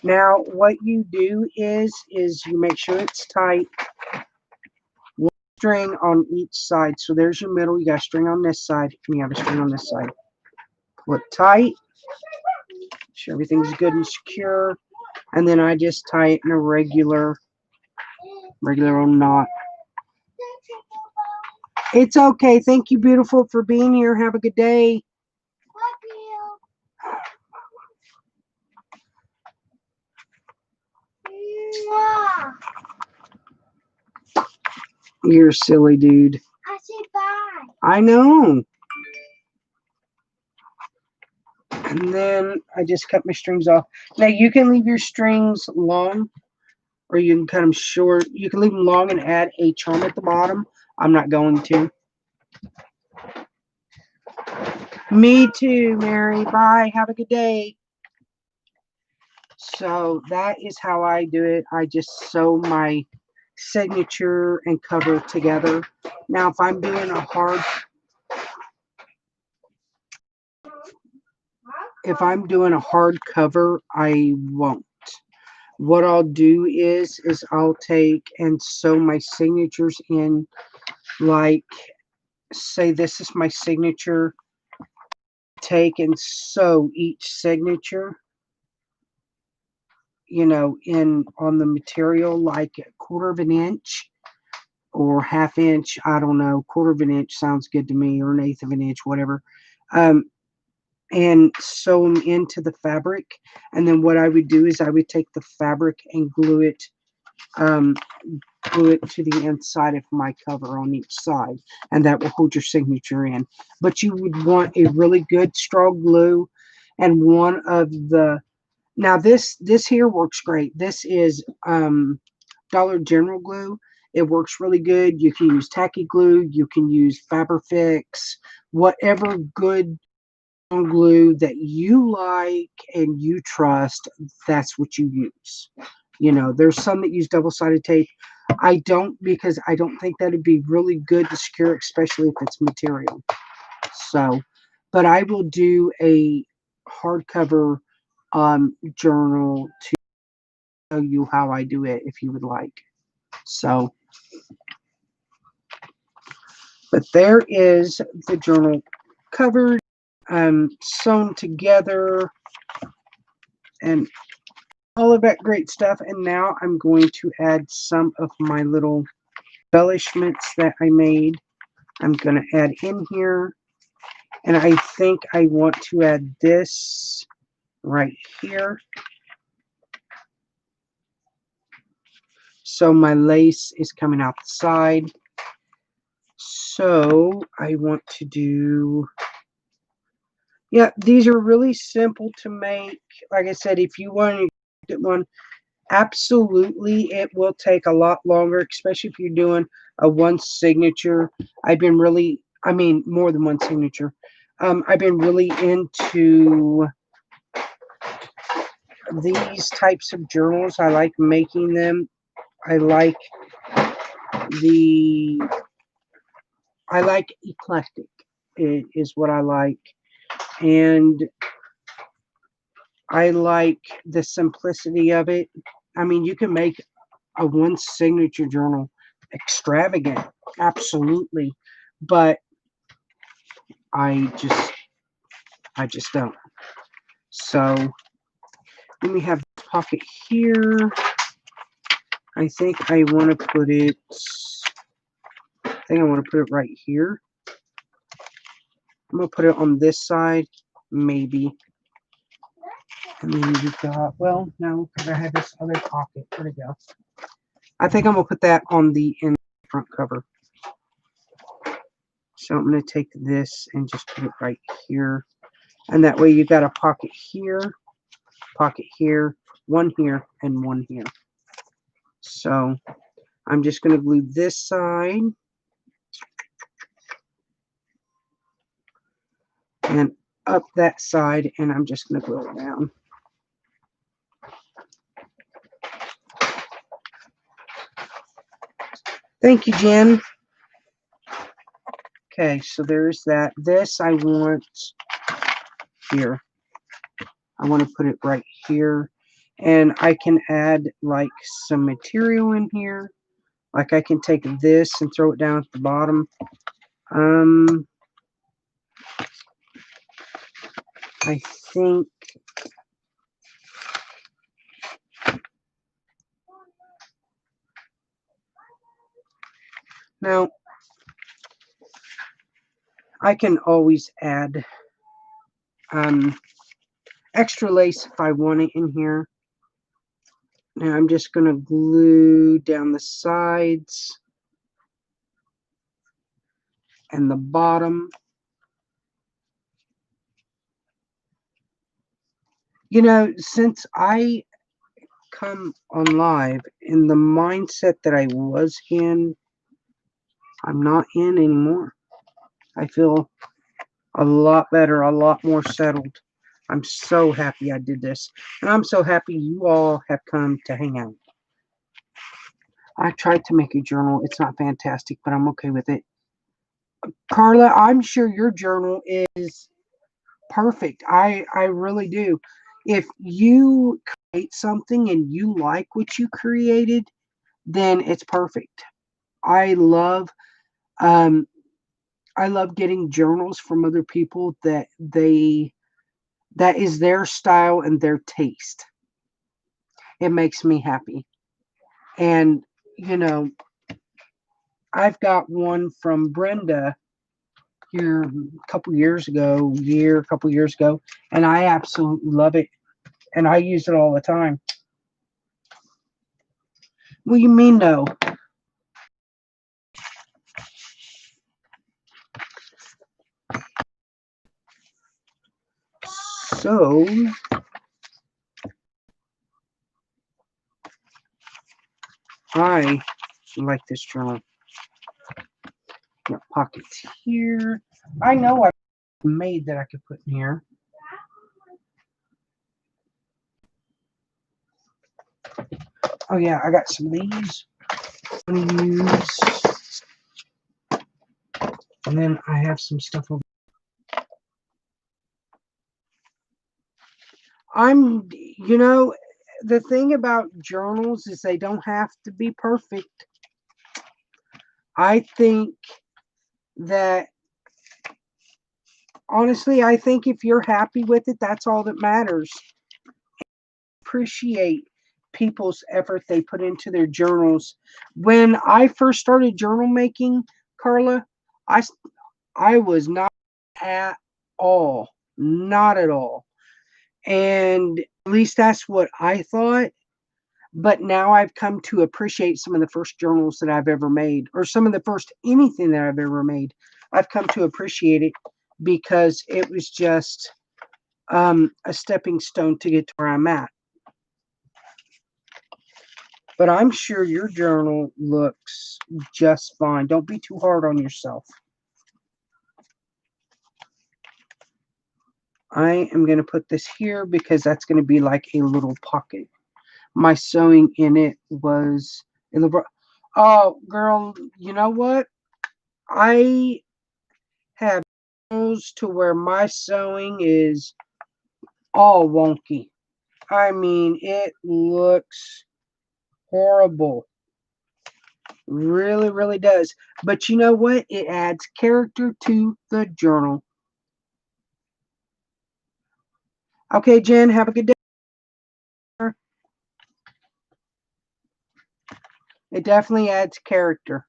Now, what you do is you make sure it's tight. One string on each side. So there's your middle. You got a string on this side, and you have a string on this side. Pull it tight. Make sure everything's good and secure. And then I just tie it in a regular old knot. It's okay. Thank you, beautiful, for being here. Have a good day. You're a silly dude. I said bye. I know. And then I just cut my strings off. Now you can leave your strings long, or you can cut them short. You can leave them long and add a charm at the bottom. I'm not going to. Me too, Mary. Bye. Have a good day. So that is how I do it. I just sew my signature and cover together. Now, if I'm doing a hard cover, I won't. What I'll do is I'll take and sew my signatures in, like, say this is my signature. Take and sew each signature you know, on the material, like a 1/4 inch or 1/2 inch. I don't know. 1/4 inch sounds good to me, or 1/8 inch, whatever. Um, and sew them into the fabric. And then what I would do is I would take the fabric and um, glue it to the inside of my cover on each side, and that will hold your signature in. But you would want a really good strong glue, and one of the now this here works great. This is Dollar General glue. It works really good. You can use tacky glue. You can use Fabrifix, whatever good glue that you like and you trust. That's what you use. You know, there's some that use double-sided tape. I don't, because I don't think that'd be really good to secure, especially if it's material. So, but I will do a hardcover journal to show you how I do it if you would like. So, but there is the journal covered, sewn together, and all of that great stuff. And now I'm going to add some of my little embellishments that I made. I'm going to add in here. And I think I want to add this right here. So my lace is coming out the side. So I want to do, yeah, these are really simple to make. Like I said, if you want to get one, absolutely, it will take a lot longer, especially if you're doing a one signature. I've been really, I mean, more than one signature. I've been really into these types of journals. I like making them. I like the, I like eclectic. It is what I like. And I like the simplicity of it. I mean, you can make a one signature journal extravagant, absolutely, but I just don't. So let me have this pocket here. I think I want to put it, I think I want to put it right here. I'm going to put it on this side, maybe. And then you've got, well, no, because I had this other pocket. Where'd it go? I think I'm going to put that on the front cover. So I'm going to take this and just put it right here. And that way you got a pocket here, one here, and one here. So I'm just going to glue this side and up that side, and I'm just going to glue it down. Thank you, Jen. Okay, so there's that. This I want here. I want to put it right here. And I can add like some material in here. Like I can take this and throw it down at the bottom. I think now I can always add extra lace if I want it in here. Now I'm just going to glue down the sides and the bottom. You know, since I come on live in the mindset that I was in, I'm not in anymore. I feel a lot better, a lot more settled. I'm so happy I did this. And I'm so happy you all have come to hang out. I tried to make a journal. It's not fantastic, but I'm okay with it. Carla, I'm sure your journal is perfect. I really do. If you create something and you like what you created, then it's perfect. I love um I love getting journals from other people that is their style and their taste. it makes me happy. And, you know, I've got one from Brenda here a couple years ago, and I absolutely love it. And I use it all the time. What do you mean, no? So, I like this journal. Got pockets here. I know I made that I could put in here. Oh yeah, I got some of these I'm gonna use. And then I have some stuff over. You know, the thing about journals is they don't have to be perfect. I think that, honestly, I think if you're happy with it, that's all that matters. Appreciate people's effort they put into their journals. When I first started journal making, Carla, I was not at all. Not at all. And at least that's what I thought. But now I've come to appreciate some of the first journals that I've ever made, or some of the first anything that I've ever made. I've come to appreciate it because it was just a stepping stone to get to where I'm at. But I'm sure your journal looks just fine. Don't be too hard on yourself. I am going to put this here because that's going to be like a little pocket. My sewing in it was in the. Oh, girl, you know what? I have journals to where my sewing is all wonky. I mean, it looks horrible. Really, really does. But you know what? It adds character to the journal. Okay, Jen, have a good day. It definitely adds character,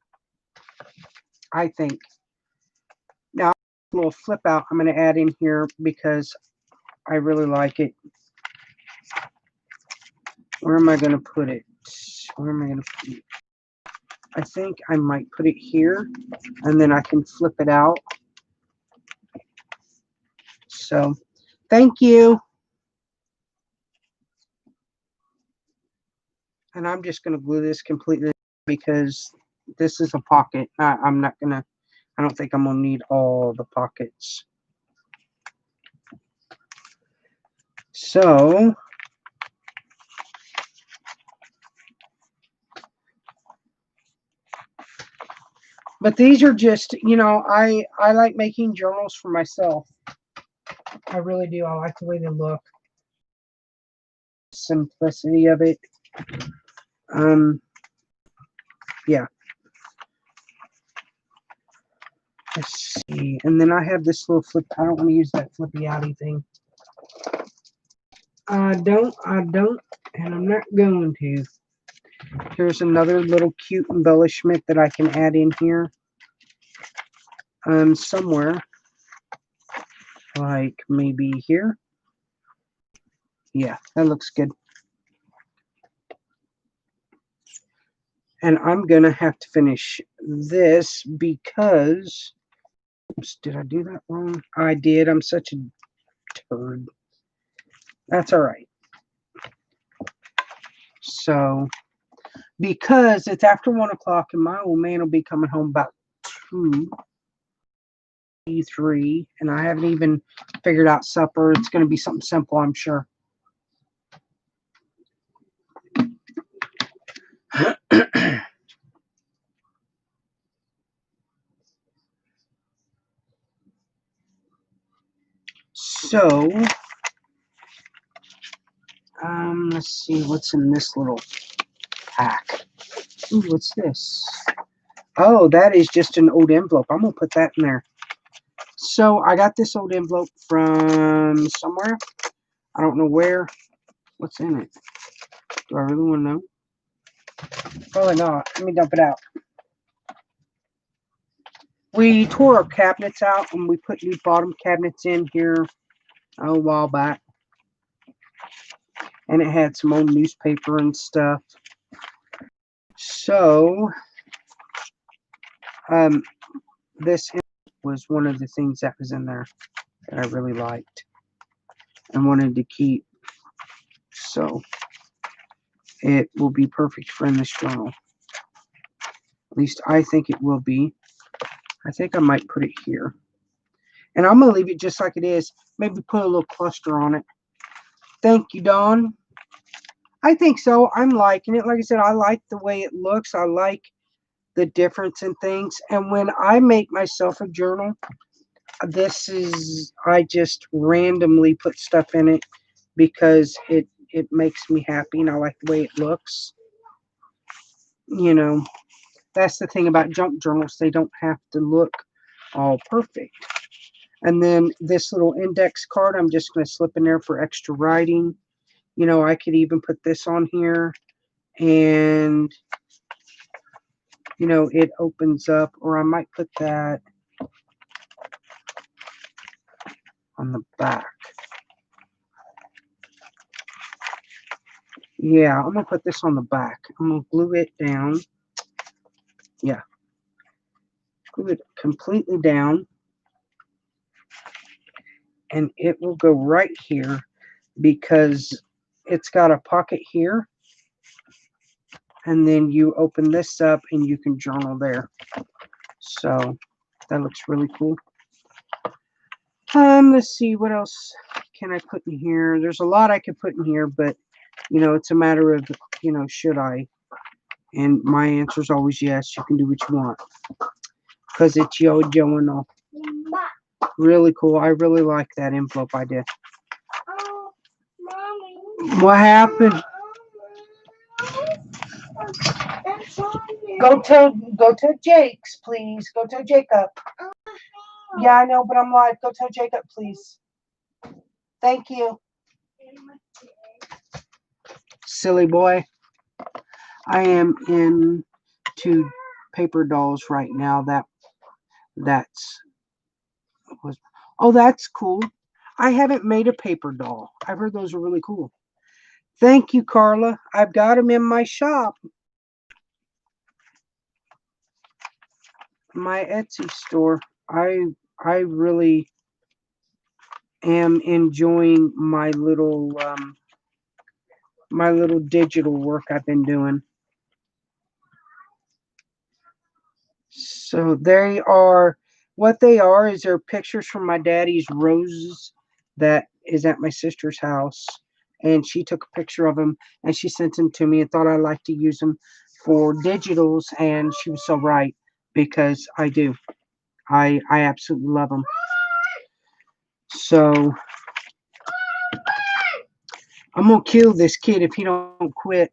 I think. Now, a little flip out I'm going to add in here because I really like it. Where am I going to put it? Where am I going to put it? I think I might put it here, and then I can flip it out. So, thank you. And I'm just going to glue this completely because this is a pocket. I'm not going to, I don't think I'm going to need all the pockets. So, but these are just, you know, I like making journals for myself. I really do. I like the way they look. Simplicity of it. Yeah. Let's see. And then I have this little flip. I don't want to use that flippy outy thing. I don't, and I'm not going to. Here's another little cute embellishment that I can add in here. Somewhere. Like maybe here. Yeah, that looks good. And I'm going to have to finish this because... Oops, did I do that wrong? I did. I'm such a turd. That's all right. So, because it's after 1 o'clock and my old man will be coming home about 2, 3, and I haven't even figured out supper. It's going to be something simple, I'm sure. So, let's see what's in this little pack. Ooh, what's this? Oh, that is just an old envelope. I'm going to put that in there. So, I got this old envelope from somewhere. I don't know where. What's in it? Do I really want to know? Probably not. Let me dump it out. We tore our cabinets out and we put new bottom cabinets in here a while back. And it had some old newspaper and stuff. So, this was one of the things that was in there that I really liked and wanted to keep. So, it will be perfect for in this journal. At least I think it will be. I think I might put it here. And I'm going to leave it just like it is. Maybe put a little cluster on it. Thank you, Dawn. I think so. I'm liking it. Like I said, I like the way it looks. I like the difference in things. And when I make myself a journal, I just randomly put stuff in it because it makes me happy and I like the way it looks. You know, that's the thing about junk journals. They don't have to look all perfect. And then this little index card, I'm just going to slip in there for extra writing. You know, I could even put this on here and, you know, it opens up, or I might put that on the back. Yeah, I'm going to put this on the back. I'm going to glue it down. Yeah. Glue it completely down. And it will go right here because it's got a pocket here. And then you open this up and you can journal there. So that looks really cool. Let's see, what else can I put in here? There's a lot I could put in here, but you know, it's a matter of, you know, should I? And my answer is always yes. You can do what you want because it's JoAnn. Really cool. I really like that envelope I did. Oh, Mommy. What happened? Go tell Jake's, please. Go tell Jacob. Yeah, I know, but I'm live. Go tell Jacob, please. Thank you. Silly boy. I am into paper dolls right now. That's cool. I haven't made a paper doll. I've heard those are really cool. Thank you, Carla. I've got them in my shop. My Etsy store. I really am enjoying my little digital work I've been doing. So they are, what they are is they're pictures from my daddy's roses that is at my sister's house. And she took a picture of them and she sent them to me and thought I'd like to use them for digitals. And she was so right because I do. I absolutely love them. So I'm going to kill this kid if he don't quit.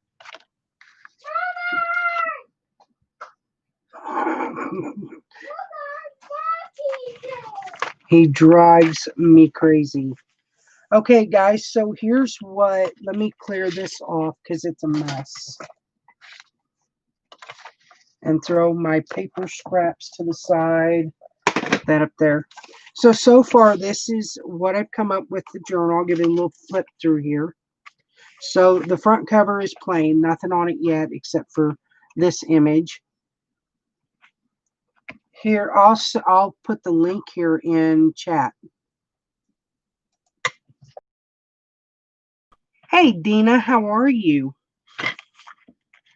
He drives me crazy. Okay, guys, so here's what, let me clear this off because it's a mess. And throw my paper scraps to the side, that up there. So far, this is what I've come up with the journal. I'll give it a little flip through here. So the front cover is plain, nothing on it yet except for this image. Here, I'll put the link here in chat. Hey, Dina, how are you?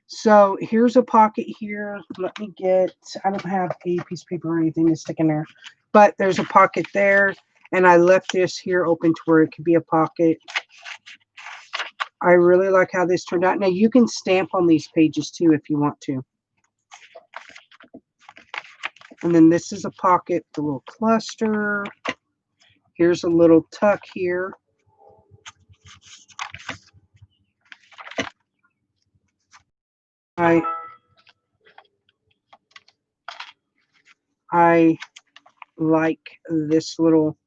So here's a pocket here. Let me get, I don't have a piece of paper or anything to stick in there, but there's a pocket there. And I left this here open to where it could be a pocket. I really like how this turned out. Now you can stamp on these pages too if you want to. And then this is a pocket, the little cluster. Here's a little tuck here. I like this little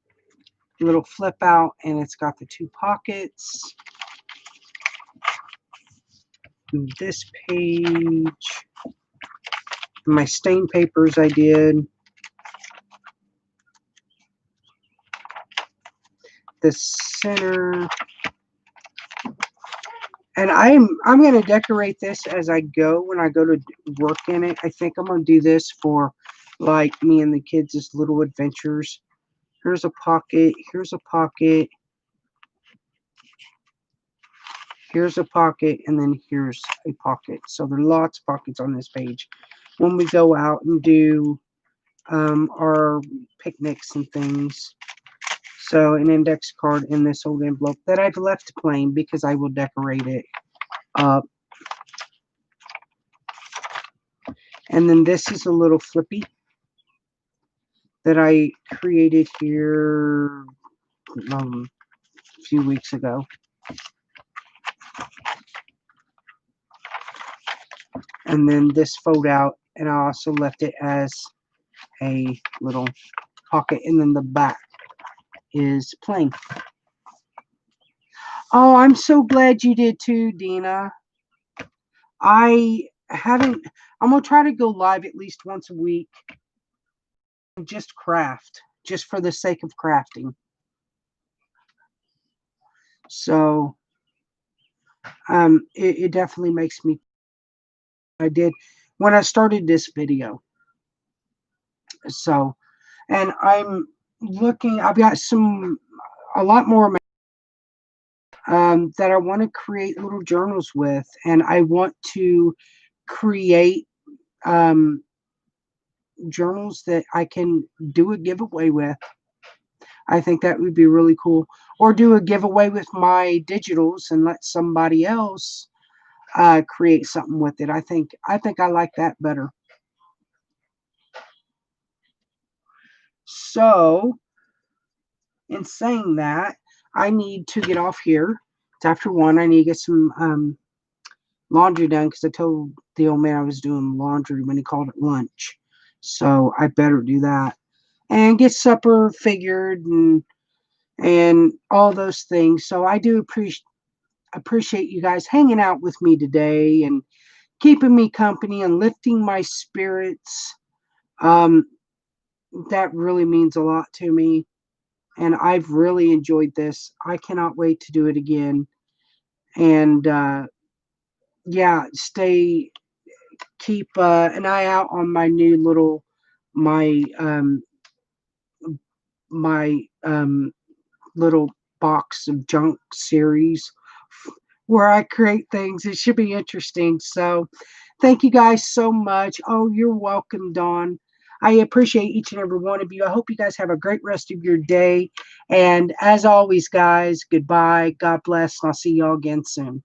flip out, and it's got the two pockets. this page, my stain papers I did. The center. And I'm going to decorate this as I go when I go to work in it. I think I'm going to do this for like me and the kids' little adventures. Here's a pocket. Here's a pocket. Here's a pocket. And then here's a pocket. So there are lots of pockets on this page. When we go out and do our picnics and things. So an index card in this old envelope that I've left plain because I will decorate it up. And then this is a little flippy that I created here a few weeks ago. And then this fold out, and I also left it as a little pocket, and then the back is plain. Oh, I'm so glad you did too, Dina. I'm going to try to go live at least once a week. Just craft, just for the sake of crafting. So, it definitely makes me, I did when I started this video. So, and I'm looking, I've got a lot more that I want to create little journals with, and I want to create journals that I can do a giveaway with. I think that would be really cool. Or do a giveaway with my digitals and let somebody else create something with it. I think I like that better. So, in saying that, I need to get off here. It's after 1. I need to get some laundry done because I told the old man I was doing laundry when he called it lunch. So I better do that. And get supper figured and all those things. So I do appreciate you guys hanging out with me today and keeping me company and lifting my spirits. That really means a lot to me. And I've really enjoyed this. I cannot wait to do it again. And yeah, keep an eye out on my new little my little box of junk series where I create things. It should be interesting. So thank you guys so much. Oh, you're welcome, Dawn. I appreciate each and every one of you. I hope you guys have a great rest of your day. And as always, guys, goodbye. God bless. And I'll see y'all again soon.